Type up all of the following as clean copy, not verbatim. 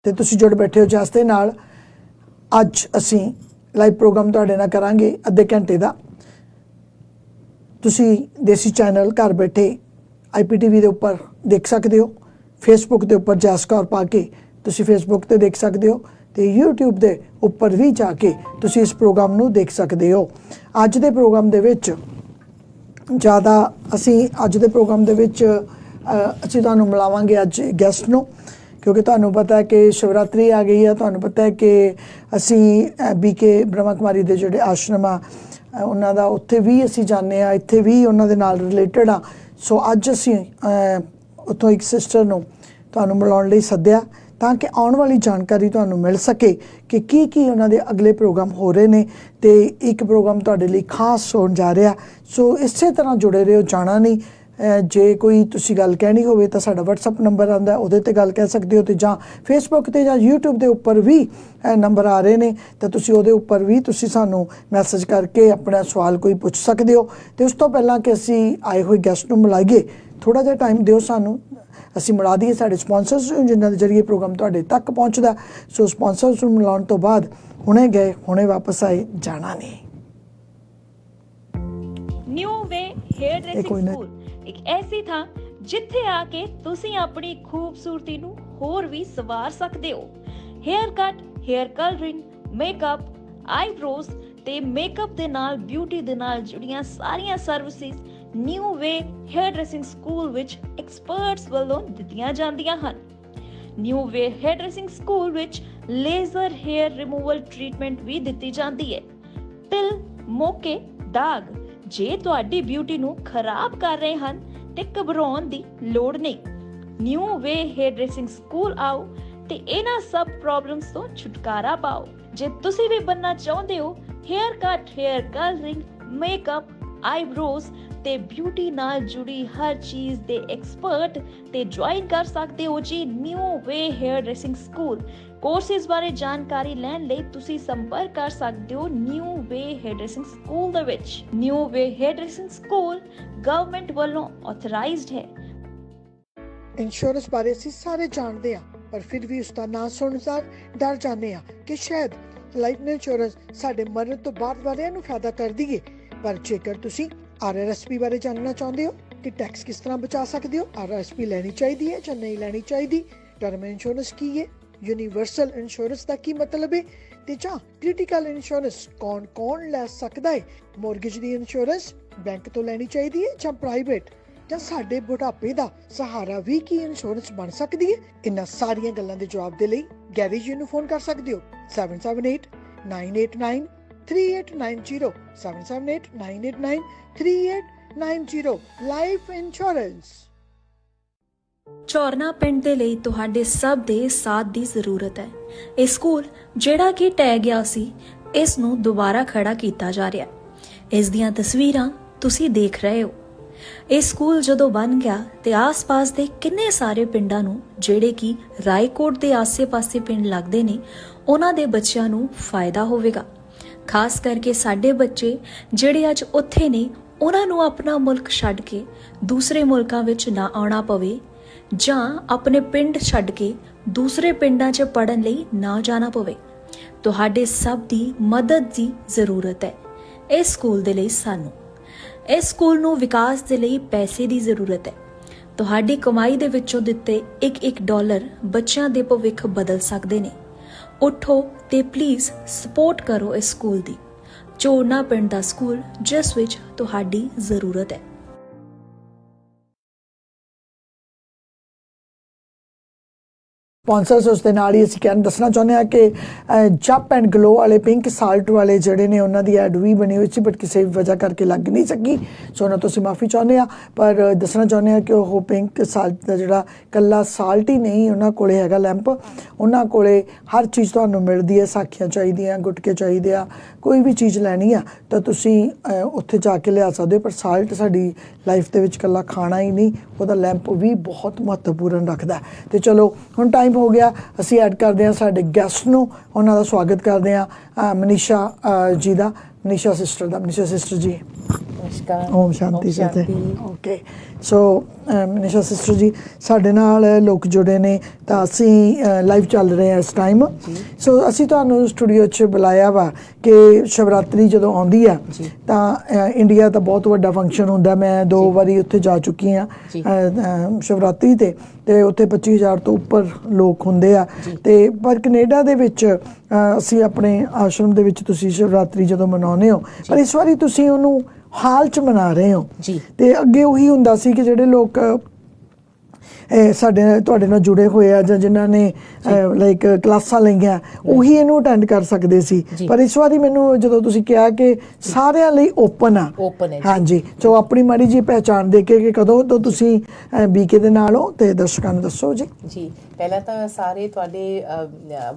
ਤੇ ਤੁਸੀਂ ਜੁੜ ਬੈਠੇ ਹੋ ਜਸ ਦੇ ਨਾਲ। ਅੱਜ ਅਸੀਂ ਲਾਈਵ ਪ੍ਰੋਗਰਾਮ ਤੁਹਾਡੇ ਨਾਲ ਕਰਾਂਗੇ ਅੱਧੇ ਘੰਟੇ ਦਾ। ਤੁਸੀਂ ਦੇਸੀ ਚੈਨਲ ਘਰ ਬੈਠੇ IPTV ਦੇ ਉੱਪਰ ਦੇਖ ਸਕਦੇ ਹੋ। ਫੇਸਬੁੱਕ ਦੇ ਉੱਪਰ ਜਸ ਕੌਰ ਪਾ ਕੇ ਤੁਸੀਂ ਫੇਸਬੁੱਕ ਤੇ ਦੇਖ ਸਕਦੇ ਹੋ ਤੇ YouTube ਦੇ ਉੱਪਰ ਵੀ ਜਾ ਕੇ ਤੁਸੀਂ ਇਸ ਪ੍ਰੋਗਰਾਮ ਨੂੰ ਦੇਖ ਸਕਦੇ ਹੋ। ਅੱਜ ਦੇ ਪ੍ਰੋਗਰਾਮ ਦੇ ਵਿੱਚ ਜ਼ਿਆਦਾ ਅਸੀਂ ਅਸੀਂ ਤੁਹਾਨੂੰ ਮਿਲਾਵਾਂਗੇ ਅੱਜ ਗੈਸਟ ਨੂੰ, क्योंकि तुहानू पता है कि शिवरात्रि आ गई है। तुहानू पता है कि असी BK ब्रह्मा कुमारी के जोड़े आश्रम आ उन्हां दा उत्थे भी असी जाने आ, इत्थे भी उन्हां दे नाल रिलेटेड आ। सो अज असी उत्थों एक सिस्टर नू तुहानू मिलाउण लई सद्दिया ताकि आउण वाली जानकारी तुहानू मिल सके कि की उन्हां दे अगले प्रोग्राम हो रहे ने ते एक प्रोग्राम तुहाडे लई खास होण जा रहा। सो इसे तरह जुड़े रहो, जाना नहीं। जे कोई तुसी गल कहनी होवे तां साडा WhatsApp नंबर आंदा, उहदे ते गल कह सकदे हो। ते जां फेसबुक ते जां YouTube दे उप्पर भी नंबर आ रहे ने तां तुसी उहदे उप्पर भी तुसी सानू मैसेज करके अपना सवाल कोई पुछ सकदे हो। ते उस तो पहलां कि असी आए हुए गैस्ट नूं मिलाइए, थोड़ा जिहा टाइम दिओ सानू, असी मिला दईए साडे स्पॉन्सर्स जिन्हां दे जरिए प्रोग्राम तुहाडे तक पहुँचदा। सो स्पॉन्सर्स नूं मिलाउण तो बाद हुणे गए हुणे वापस आए, जाना नहीं। New way here dressing school एक ऐसी थां जिथे आके तुसी अपनी खूबसूरती नू होर भी सवार सकदे हो। Hair cut, hair colouring, makeup, eyebrows ते मेकअप दे नाल ब्यूटी दे नाल जुड़ियां सारियां services New way here dressing School विच एक्सपर्ट्स वालों दित्तियां जांदियां हन। New way here dressing School विच लेजर हेयर रिमूवल ट्रीटमेंट भी दित्ती जांदी है। तिल, मोके, दाग जे तुहाडी ब्यूटी नू खराब कर रहे हैं ते घबराउण दी लोड़ नहीं। New way here dressing School आओ ते इन्हां सब प्रॉब्लम्स तो छुटकारा पाओ। जे तुसी भी बनना चाहुंदे हो hair cut, hair colouring, makeup, eyebrows ते ब्यूटी नाल जुड़ी हर चीज दे एक्सपर्ट ते ज्वाइन कर सकते हो जी new way here dressing school. Courses बारे जानकारी लैण लई तुसी संपर्क कर सकते हो new way here dressing school दे विच। New way here dressing school government वालों ऑथराइज्ड है। इंश्योरेंस बारे असीं सारे जानते हैं, पर फिर भी उसका नाम सुनसार डर जाने कि शायद लाइफ इंश्योरेंस साडे मरण तो बाद वालियां नूं फायदा कर दीए। पर जेकर तुसीं RRSP बारे जानना चाहुंदे हो कि टैक्स किस तरह बचा सकते हो, RRSP लैनी चाहिए है या नहीं लैनी चाहिए, टर्म इंश्योरेंस की है, यूनीवर्सल इंश्योरेंस का की मतलब है, ते जां क्रिटिकल इंश्योरेंस कौन कौन लै सकदा है, मोरगेज दी इंश्योरेंस बैंक तो लैनी चाहिए है जां प्राइवेट, जां साडे बुढ़ापे दा सहारा भी की इंश्योरेंस बन सकदी है। इन्हां सारियां गल्लां दे जवाब दे लई गैरेज जी नूं फोन कर सकदे हो 7789893890 7789893890 लाइफ इंश्योरेंस। ਝੋਰਨਾ ਪਿੰਡ ਦੇ ਲਈ ਤੁਹਾਡੇ ਸਭ ਦੇ ਸਾਥ ਦੀ ਜ਼ਰੂਰਤ ਹੈ। ਇਹ ਸਕੂਲ ਜਿਹੜਾ ਕਿ ਟਹਿ ਗਿਆ ਸੀ, ਇਸ ਨੂੰ ਦੁਬਾਰਾ ਖੜਾ ਕੀਤਾ ਜਾ ਰਿਹਾ ਹੈ। ਇਸ ਦੀਆਂ ਤਸਵੀਰਾਂ ਤੁਸੀਂ ਦੇਖ ਰਹੇ ਹੋ। ਇਹ ਸਕੂਲ ਜਦੋਂ ਬਣ ਗਿਆ ਤੇ ਆਸ-ਪਾਸ ਦੇ ਕਿੰਨੇ ਸਾਰੇ ਪਿੰਡਾਂ ਨੂੰ ਜਿਹੜੇ ਕਿ ਰਾਏਕੋਟ ਦੇ ਆਸੇ-ਪਾਸੇ ਪਿੰਡ ਲੱਗਦੇ ਨੇ, ਉਹਨਾਂ ਦੇ ਬੱਚਿਆਂ ਨੂੰ ਫਾਇਦਾ ਹੋਵੇਗਾ। ਖਾਸ ਕਰਕੇ ਸਾਡੇ ਬੱਚੇ ਜਿਹੜੇ ਅੱਜ ਉੱਥੇ ਨੇ, ਉਹਨਾਂ ਨੂੰ ਆਪਣਾ ਮੁਲਕ ਛੱਡ ਕੇ ਦੂਸਰੇ ਮੁਲਕਾਂ ਵਿੱਚ ਨਾ ਆਉਣਾ ਪਵੇ ਜਾਂ ਆਪਣੇ ਪਿੰਡ ਛੱਡ ਕੇ ਦੂਸਰੇ ਪਿੰਡਾਂ 'ਚ ਪੜ੍ਹਨ ਲਈ ਨਾ ਜਾਣਾ ਪਵੇ। ਤੁਹਾਡੇ ਸਭ ਦੀ ਮਦਦ ਦੀ ਜ਼ਰੂਰਤ ਹੈ। ਇਸ ਸਕੂਲ ਦੇ ਲਈ ਸਾਨੂੰ ਇਸ ਸਕੂਲ ਨੂੰ ਵਿਕਾਸ ਦੇ ਲਈ ਪੈਸੇ ਦੀ ਜ਼ਰੂਰਤ ਹੈ। ਤੁਹਾਡੀ ਕਮਾਈ ਦੇ ਵਿੱਚੋਂ ਦਿੱਤੇ ਇੱਕ ਡਾਲਰ ਬੱਚਿਆਂ ਦੇ ਭਵਿੱਖ ਬਦਲ ਸਕਦੇ ਨੇ। ਉੱਠੋ ਤੇ ਪਲੀਜ਼ ਸਪੋਰਟ ਕਰੋ ਇਸ ਸਕੂਲ ਦੀ। ਝੋਰਨਾ ਪਿੰਡ ਦਾ ਸਕੂਲ ਜਿਸ ਵਿੱਚ ਤੁਹਾਡੀ ਜ਼ਰੂਰਤ ਹੈ। स्पॉन्सर्स उस दे नाल ही असीं कहना दसना चाहुंदे हां कि जप एंड ग्लो वाले पिंक साल्ट वाले जिहड़े ने उन्हां दी ऐड भी बनी हुई सी, बट किसी वजह करके लग नहीं सकी। सो उन्हां तों असीं माफ़ी चाहुंदे हां, पर दसना चाहुंदे हां कि ओह पिंक साल्ट दा जिहड़ा कल्ला साल्ट ही नहीं, उन्हां कोले हैगा लैंप, उन्हां कोले हर चीज़ तुहानूं मिलदी है। साखियां चाहीदियां, गुटके चाहीदे आ, कोई भी चीज़ लैनी आ तां तुसीं उत्थे जाके लिया सकदे हो। पर साल्ट साडी लाइफ दे विच कल्ला खाना ही नहीं, उहदा लैंप भी बहुत महत्वपूर्ण रखदा है। ते चलो हुण टाइम हो गया, असी ऐड करते हैं साडे गैस्ट नूं, उन्हां दा स्वागत करते हैं मनीषा जी का, मनीषा सिस्टर का। मनीषा सिस्टर जी, नमस्कार। ओम शांति जते ओके सो मनीषा सिस्टर जी ਸਾਡੇ ਨਾਲ ਲੋਕ ਜੁੜੇ ਨੇ ਤਾਂ ਅਸੀਂ ਲਾਈਵ ਚੱਲ ਰਹੇ ਹਾਂ ਇਸ ਟਾਈਮ ਸੋ ਅਸੀਂ ਤੁਹਾਨੂੰ ਸਟੂਡੀਓ 'ਚ ਬੁਲਾਇਆ ਵਾ ਕਿ ਸ਼ਿਵਰਾਤਰੀ ਜਦੋਂ ਆਉਂਦੀ ਆ ਤਾਂ ਇੰਡੀਆ ਦਾ ਬਹੁਤ ਵੱਡਾ ਫੰਕਸ਼ਨ ਹੁੰਦਾ ਮੈਂ 2 ਵਾਰੀ ਉੱਥੇ ਜਾ ਚੁੱਕੀ ਹਾਂ ਸ਼ਿਵਰਾਤਰੀ ਤੇ ਉੱਥੇ 25,000 ਤੋਂ ਉੱਪਰ ਲੋਕ ਹੁੰਦੇ ਆ ਤੇ ਪਰ ਕੈਨੇਡਾ ਦੇ ਵਿੱਚ ਅਸੀਂ ਆਪਣੇ ਆਸ਼ਰਮ ਦੇ ਵਿੱਚ ਤੁਸੀਂ ਸ਼ਿਵਰਾਤਰੀ ਜਦੋਂ ਮਨਾਉਂਦੇ ਹੋ ਪਰ ਇਸ ਵਾਰੀ ਤੁਸੀਂ ਉਹਨੂੰ ਹਾਲ 'ਚ ਮਨਾ ਰਹੇ ਹੋ ਤੇ ਅੱਗੇ ਉਹੀ ਹੁੰਦਾ ਸੀ ਕਿ ਜਿਹੜੇ ਲੋਕ ਸਾਡੇ ਤੁਹਾਡੇ ਨਾਲ ਜੁੜੇ ਹੋਏ ਆ ਜਾਂ ਜਿਨ੍ਹਾਂ ਨੇ ਲਾਈਕ ਕਲਾਸਾਂ ਲਈਆਂ ਉਹੀ ਇਹਨੂੰ ਅਟੈਂਡ ਕਰ ਸਕਦੇ ਸੀ ਪਰ ਇਸ ਵਾਰੀ ਮੈਨੂੰ ਜਦੋਂ ਤੁਸੀਂ ਕਿਹਾ ਕਿ ਸਾਰਿਆਂ ਲਈ ਓਪਨ ਆ ਹਾਂਜੀ ਸੋ ਆਪਣੀ ਮਾੜੀ ਜੀ ਪਹਿਚਾਣ ਦੇ ਕੇ ਕਿ ਕਦੋਂ ਤੋਂ ਤੁਸੀਂ ਬੀਕੇ ਦੇ ਨਾਲ ਹੋ ਤੇ ਦਰਸ਼ਕਾਂ ਨੂੰ ਦੱਸੋ ਜੀ ਪਹਿਲਾਂ ਤਾਂ ਸਾਰੇ ਤੁਹਾਡੇ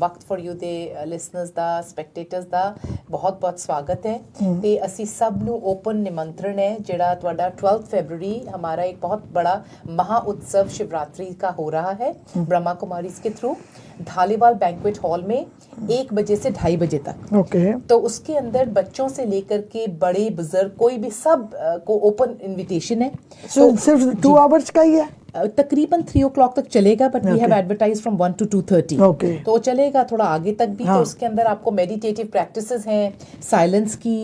ਵਕਤ ਫॉर ਯੂ ਦੇ ਲਿਸਨਰਸ ਦਾ ਸਪੈਕਟੇਟਰਸ ਦਾ ਬਹੁਤ ਬਹੁਤ ਸਵਾਗਤ ਹੈ ਤੇ ਅਸੀਂ ਸਭ ਨੂੰ ਓਪਨ ਨਿਮੰਤਰਣ ਹੈ ਜਿਹੜਾ ਤੁਹਾਡਾ 12 फरवरी हमारा एक बहुत बड़ा महा उत्सव शिवरात्रि का हो रहा है ब्रह्मा कुमारीज के थ्रू धालीवाल बैंक्वेट हॉल में 1 बजे से 2:30 बजे तक तो उसके अंदर बच्चों से लेकर के बड़े बुजुर्ग कोई भी सब को ओपन इनविटेशन है तो सिर्फ 2 आवर्स का ही है तकरीबन 3 o'clock तक चलेगा but we have advertise from 1 to 2:30 तो चलेगा थोड़ा आगे तक भी तो उसके अंदर आपको मेडिटेटिव प्रैक्टिसेस हैं साइलेंस की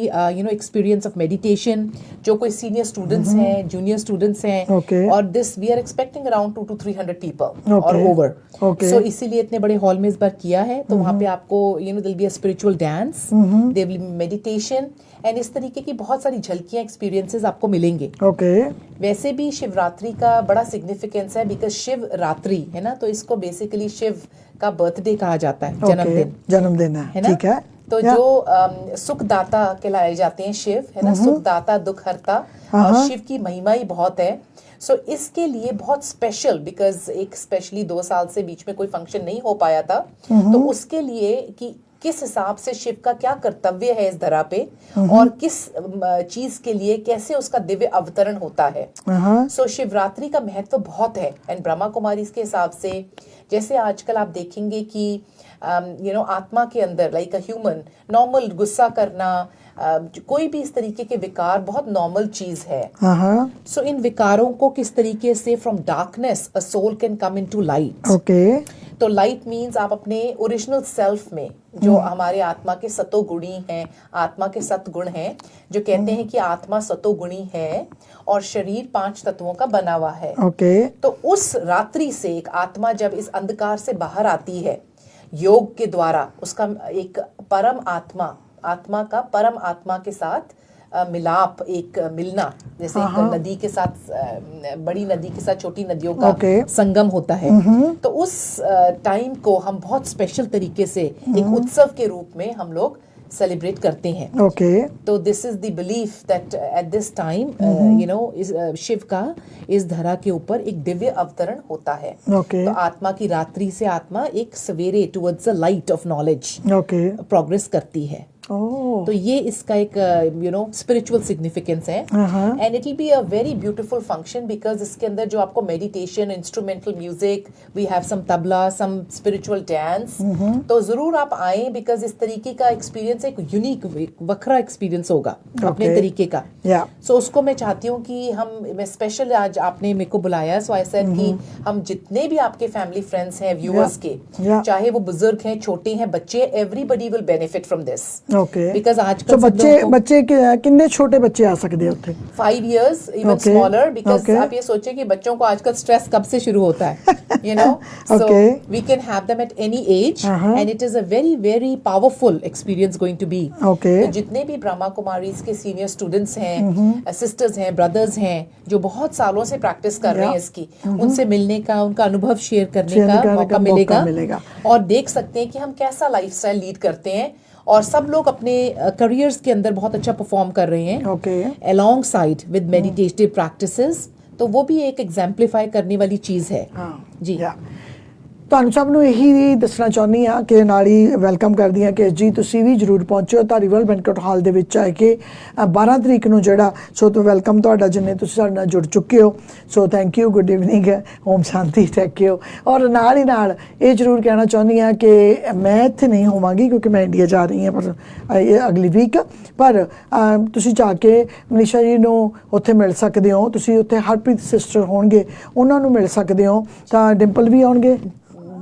एक्सपीरियंस ऑफ मेडिटेशन जो कोई सीनियर स्टूडेंट्स हैं जूनियर स्टूडेंट्स हैं और this we are expecting around 2 to 300 people और ओवर सो इसीलिए इतने बड़े हॉल में इस बार किया है तो वहाँ पे आपको there'll be a spiritual dance there will be meditation and इस तरीके की बहुत सारी झलकियां एक्सपीरियंसेस आपको मिलेंगे वैसे भी शिवरात्रि का बड़ा सिग्निफिकेंस है बिकॉज शिव रात्रि है ना तो इसको बेसिकली शिव का बर्थडे कहा जाता है जन्मदिन है ना ठीक है तो जो सुखदाता कहलाए जाते हैं शिव है ना सुखदाता दुख हरता और शिव की महिमा ही बहुत है सो इसके लिए बहुत स्पेशल बिकॉज एक स्पेशली 2 साल से बीच में कोई फंक्शन नहीं हो पाया था तो उसके लिए कि किस हिसाब से शिव का क्या कर्तव्य है इस धरा पे और किस चीज के लिए कैसे उसका दिव्य अवतरण होता है सो शिवरात्रि का महत्व बहुत है एंड ब्रह्मा कुमारी के हिसाब से जैसे आजकल आप देखेंगे कि आत्मा के अंदर लाइक अ ह्यूमन नॉर्मल गुस्सा करना कोई भी इस तरीके के विकार बहुत नॉर्मल चीज है सो इन विकारों को किस तरीके से from darkness a soul can come into light तो लाइट मीन्स आप अपने ओरिजिनल सेल्फ में जो हमारे आत्मा के सतोगुणी हैं आत्मा के सतगुण हैं जो कहते हैं कि आत्मा सतोगुणी है और शरीर 5 तत्वों का बना हुआ है तो उस रात्रि से एक आत्मा जब इस अंधकार से बाहर आती है योग के द्वारा उसका एक परम आत्मा का परम आत्मा के साथ मिलाप एक मिलना जैसे एक नदी के साथ बड़ी नदी के साथ छोटी नदियों का संगम होता है तो उस टाइम को हम बहुत स्पेशल तरीके से एक उत्सव के रूप में हम लोग सेलिब्रेट करते हैं तो this is the belief that at this time Shiv का इस धरा के ऊपर एक दिव्य अवतरण होता है तो आत्मा की रात्रि से आत्मा एक सवेरे towards the light of knowledge progress करती है तो ये इसका एक स्पिरिचुअल सिग्निफिकेंस है and it will be a very beautiful function because इसके अंदर जो आपको meditation instrumental music we have some tabla some spiritual dance तो जरूर आप आए बिकॉज इस तरीके का एक्सपीरियंस एक यूनिक वखरा एक्सपीरियंस होगा अपने तरीके का सो उसको मैं चाहती हूँ कि मैं स्पेशल आज आपने मेरे को बुलाया सो आई सेड कि हम जितने भी आपके फैमिली फ्रेंड्स हैं व्यूअर्स के चाहे वो बुजुर्ग हैं छोटे हैं बच्चे everybody will benefit from this because आजकल बच्चे कितने छोटे बच्चे आ सकते हैं उत्थे 5 years इवन स्मॉलर बिकॉज आप ये सोचें कि बच्चों को आजकल स्ट्रेस कब से शुरू होता है so we can have them at any age and it is a very very powerful experience going to be तो जितने भी ब्रह्मा कुमारीज के सीनियर स्टूडेंट्स हैं सिस्टर्स हैं ब्रदर्स हैं जो बहुत सालों से प्रैक्टिस कर रहे हैं इसकी उनसे मिलने का उनका अनुभव शेयर करने का मौका मिलेगा और देख सकते हैं कि हम कैसा लाइफस्टाइल लीड करते हैं और सब लोग अपने करियर्स के अंदर बहुत अच्छा परफॉर्म कर रहे हैं along side with meditative practices तो वो भी एक एग्जाम्पलीफाई करने वाली चीज है जी ਤੁਹਾਨੂੰ ਸਭ ਨੂੰ ਇਹੀ ਦੱਸਣਾ ਚਾਹੁੰਦੀ ਹਾਂ ਕਿ ਨਾਲ ਹੀ ਵੈਲਕਮ ਕਰਦੀ ਹਾਂ ਕਿ ਜੀ ਤੁਸੀਂ ਵੀ ਜ਼ਰੂਰ ਪਹੁੰਚੋ ਧਾਰੀਵਾਲ ਬੈਂਕਟ ਹਾਲ ਦੇ ਵਿੱਚ ਆ ਕੇ 12 ਤਰੀਕ ਨੂੰ ਜਿਹੜਾ ਸੋ ਤੋਂ ਵੈਲਕਮ ਤੁਹਾਡਾ ਜਿੰਨੇ ਤੁਸੀਂ ਸਾਡੇ ਨਾਲ ਜੁੜ ਚੁੱਕੇ ਹੋ so thank you good evening Om Shanti take you ਔਰ ਨਾਲ ਹੀ ਨਾਲ ਇਹ ਜ਼ਰੂਰ ਕਹਿਣਾ ਚਾਹੁੰਦੀ ਹਾਂ ਕਿ ਮੈਂ ਇੱਥੇ ਨਹੀਂ ਹੋਵਾਂਗੀ ਕਿਉਂਕਿ ਮੈਂ ਇੰਡੀਆ ਜਾ ਰਹੀ ਹਾਂ ਪਰ ਅਗਲੀ ਵੀਕ ਪਰ ਤੁਸੀਂ ਜਾ ਕੇ ਮਨੀਸ਼ਾ ਜੀ ਨੂੰ ਉੱਥੇ ਮਿਲ ਸਕਦੇ ਹੋ ਤੁਸੀਂ ਉੱਥੇ ਹਰਪ੍ਰੀਤ ਸਿਸਟਰ होंगे उन्होंने मिल सकते हो तो डिंपल भी आउणगे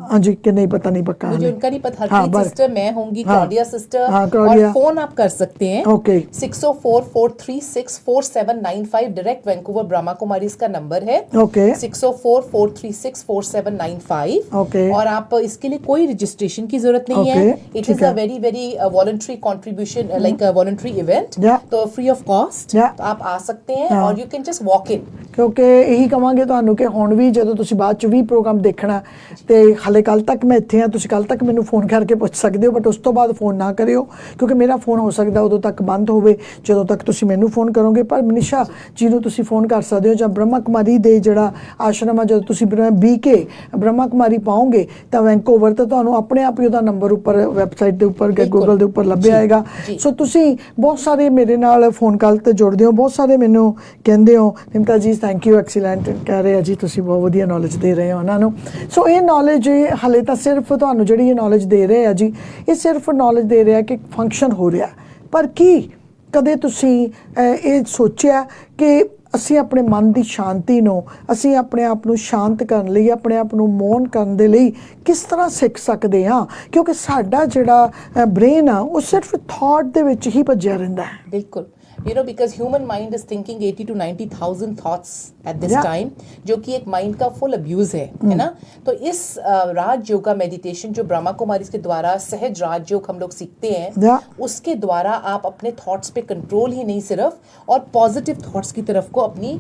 हाँ जी कि नहीं पता नहीं पक्का मुझे उनका नहीं पता हरप्रीत सिस्टर मैं होंगी क्लॉडिया सिस्टर और फोन आप कर सकते हैं okay 6044364795 direct Vancouver Brahma Kumari इसका नंबर है ओके 6044364795 ओके और आप इसके लिए कोई रजिस्ट्रेशन की जरूरत नहीं है it is a very very voluntary contribution like a voluntary event तो फ्री ऑफ कॉस्ट तो आप आ सकते हैं और you can just walk in क्योंकि यही कहांगे ਤੁਹਾਨੂੰ ਕਿ ਹੁਣ ਵੀ ਜਦੋਂ ਤੁਸੀਂ ਬਾਅਦ ਚ ਵੀ ਪ੍ਰੋਗਰਾਮ ਦੇਖਣਾ ਤੇ ਹਾਲੇ ਕੱਲ ਤੱਕ ਮੈਂ ਇੱਥੇ ਆ ਤੁਸੀਂ ਕੱਲ ਤੱਕ ਮੈਨੂੰ ਫੋਨ ਕਰਕੇ ਪੁੱਛ ਸਕਦੇ ਹੋ ਬਟ ਉਸ ਤੋਂ ਬਾਅਦ ਫੋਨ ਨਾ ਕਰਿਓ ਕਿਉਂਕਿ ਮੇਰਾ ਫੋਨ ਹੋ ਸਕਦਾ ਉਦੋਂ ਤੱਕ ਬੰਦ ਹੋਵੇ ਜਦੋਂ ਤੱਕ ਤੁਸੀਂ ਮੈਨੂੰ ਫੋਨ ਕਰੋਗੇ ਪਰ ਮਨੀਸ਼ਾ ਜੀ ਨੂੰ ਤੁਸੀਂ ਫੋਨ ਕਰ ਸਕਦੇ ਹੋ ਜਾਂ ਬ੍ਰਹਮਾ ਕੁਮਾਰੀ ਦੇ ਜਿਹੜਾ ਆਸ਼ਰਮ ਆ ਜਦੋਂ ਤੁਸੀਂ BK ਬ੍ਰਹਮਾ ਕੁਮਾਰੀ ਪਾਓਗੇ ਤਾਂ ਵੈਂਕੂਵਰ ਤੇ ਤੁਹਾਨੂੰ ਆਪਣੇ ਆਪ ਹੀ ਉਹਦਾ ਨੰਬਰ ਉੱਪਰ ਵੈਬਸਾਈਟ ਦੇ ਉੱਪਰ ਗੂਗਲ ਦੇ ਉੱਪਰ ਲੱਭਿਆ ਆਏਗਾ ਸੋ ਤੁਸੀਂ ਬਹੁਤ ਸਾਰੇ ਮੇਰੇ ਨਾਲ ਫੋਨ ਕਾਲ ਤੇ ਜੁੜਦੇ ਹੋ ਬਹੁਤ ਸਾਰੇ ਮੈਨੂੰ ਕਹਿੰਦੇ ਹੋ ਨਿਮਤਾ ਜੀ ਥੈਂਕ ਯੂ ਐਕਸੀਲੈਂਟ ਕਹਿ ਰਹੇ ਆ ਜੀ ਤੁਸੀਂ ਬਹੁਤ ਵਧੀਆ ਨੌਲੇਜ ਦੇ ਰਹੇ ਹੋ ਉਹਨਾਂ ਨੂੰ ਸੋ ਇਹ ਨੌਲੇਜ ਹਲੇ ਤਾਂ ਸਿਰਫ ਤੁਹਾਨੂੰ ਜਿਹੜੀ ਇਹ ਨੌਲੇਜ ਦੇ ਰਹੇ ਆ ਜੀ ਇਹ ਸਿਰਫ ਨੌਲੇਜ ਦੇ ਰਿਹਾ ਕਿ ਫੰਕਸ਼ਨ ਹੋ ਰਿਹਾ ਪਰ ਕੀ ਕਦੇ ਤੁਸੀਂ ਇਹ ਸੋਚਿਆ ਕਿ ਅਸੀਂ ਆਪਣੇ ਮਨ ਦੀ ਸ਼ਾਂਤੀ ਨੂੰ ਅਸੀਂ ਆਪਣੇ ਆਪ ਨੂੰ ਸ਼ਾਂਤ ਕਰਨ ਲਈ ਆਪਣੇ ਆਪ ਨੂੰ ਮੌਨ ਕਰਨ ਦੇ ਲਈ ਕਿਸ ਤਰ੍ਹਾਂ ਸਿੱਖ ਸਕਦੇ ਹਾਂ ਕਿਉਂਕਿ ਸਾਡਾ ਜਿਹੜਾ ਬ੍ਰੇਨ ਆ ਉਹ ਸਿਰਫ ਥਾਟ ਦੇ ਵਿੱਚ ਹੀ ਭੱਜਿਆ ਰਹਿੰਦਾ ਹੈ ਬਿਲਕੁਲ you know because human mind is thinking 80 to 90,000 thoughts at this time जो कि एक माइंड का फुल अब्यूज है ना तो इस राज योगा मेडिटेशन जो ब्रह्मा कुमारी के द्वारा सहज राज योग हम लोग सीखते हैं उसके द्वारा आप अपने थॉट्स पे कंट्रोल ही नहीं सिर्फ और पॉजिटिव थॉट्स की तरफ को अपनी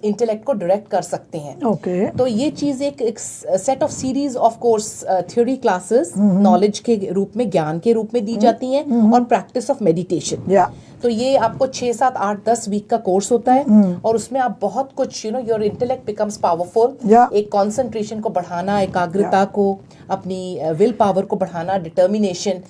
इंटेलेक्ट को डायरेक्ट कर सकते हैं तो ये चीज एक set of series of course theory classes knowledge के रूप में ज्ञान के रूप में दी जाती हैं और प्रैक्टिस ऑफ मेडिटेशन तो ये आपको 6, 7, 8, 10 वीक का कोर्स होता है और उसमें आप बहुत कुछ you know your intellect becomes powerful एक कंसंट्रेशन को बढ़ाना एकाग्रता को अपनी विल पावर को बढ़ाना डिटर्मिनेशन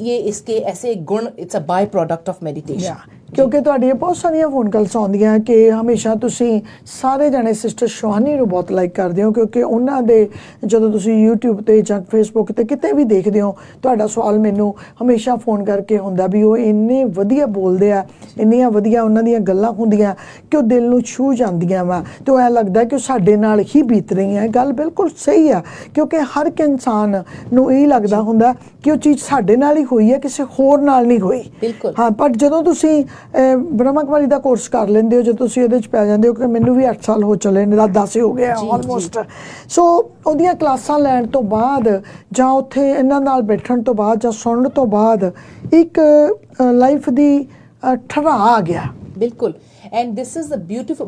ये इसके ऐसे गुण it's a by product of meditation क्योंकि ਤੁਹਾਡੀਆਂ ਬਹੁਤ ਸਾਰੀਆਂ ਫੋਨ ਕਾਲਸ ਆਉਂਦੀਆਂ ਕਿ ਹਮੇਸ਼ਾ ਤੁਸੀਂ ਸਾਰੇ ਜਣੇ ਸਿਸਟਰ ਸ਼ਵਾਨੀ ਨੂੰ ਬਹੁਤ ਲਾਈਕ ਕਰਦੇ ਹੋ ਕਿਉਂਕਿ ਉਹਨਾਂ ਦੇ ਜਦੋਂ ਤੁਸੀਂ YouTube ਤੇ ਜਾਂ Facebook ਤੇ ਕਿਤੇ ਵੀ ਦੇਖਦੇ ਹੋ ਤੁਹਾਡਾ ਸਵਾਲ ਮੈਨੂੰ ਹਮੇਸ਼ਾ ਫੋਨ ਕਰਕੇ ਹੁੰਦਾ ਵੀ ਉਹ ਇੰਨੇ ਵਧੀਆ ਬੋਲਦੇ ਆ ਇੰਨੀਆਂ ਵਧੀਆ ਉਹਨਾਂ ਦੀਆਂ ਗੱਲਾਂ ਹੁੰਦੀਆਂ ਕਿ ਉਹ ਦਿਲ ਨੂੰ ਛੂਹ ਜਾਂਦੀਆਂ ਵਾ ਤੇ ਐਂ ਲੱਗਦਾ ਕਿ ਉਹ ਸਾਡੇ ਨਾਲ ਹੀ ਬੀਤ ਰਹੀਆਂ ਗੱਲ ਬਿਲਕੁਲ ਸਹੀ ਆ ਕਿਉਂਕਿ ਹਰ ਇੱਕ ਇਨਸਾਨ ਨੂੰ ਇਹ ਲੱਗਦਾ ਹੁੰਦਾ ਕਿ ਉਹ ਚੀਜ਼ ਸਾਡੇ ਨਾਲ ਹੀ ਹੋਈ ਹੈ ਕਿਸੇ ਹੋਰ ਨਾਲ ਨਹੀਂ ਹੋਈ ਬਿਲਕੁਲ ਹਾਂ ਪਰ ਜਦੋਂ ਤੁਸੀਂ ਬ੍ਰਹਮਾ ਕੁਮਾਰੀ ਦਾ ਕੋਰਸ ਕਰ ਲੈਂਦੇ ਹੋ ਜਦੋਂ ਤੁਸੀਂ ਇਹਦੇ 'ਚ ਪੈ ਜਾਂਦੇ ਹੋ ਕਿ ਮੈਨੂੰ ਵੀ 8 ਸਾਲ ਹੋ ਚਲੇ ਨੇ 10 ਹੋ ਗਿਆ ਆਲਮੋਸਟ ਸੋ ਉਹਦੀਆਂ ਕਲਾਸਾਂ ਲੈਣ ਤੋਂ ਬਾਅਦ ਜਾਂ ਉੱਥੇ ਇਹਨਾਂ ਨਾਲ ਬੈਠਣ ਤੋਂ ਬਾਅਦ ਜਾਂ ਸੁਣਨ ਤੋਂ ਬਾਅਦ ਇੱਕ ਲਾਈਫ ਦੀ ਠਹਿਰਾ ਆ ਗਿਆ ਬਿਲकुल and this is the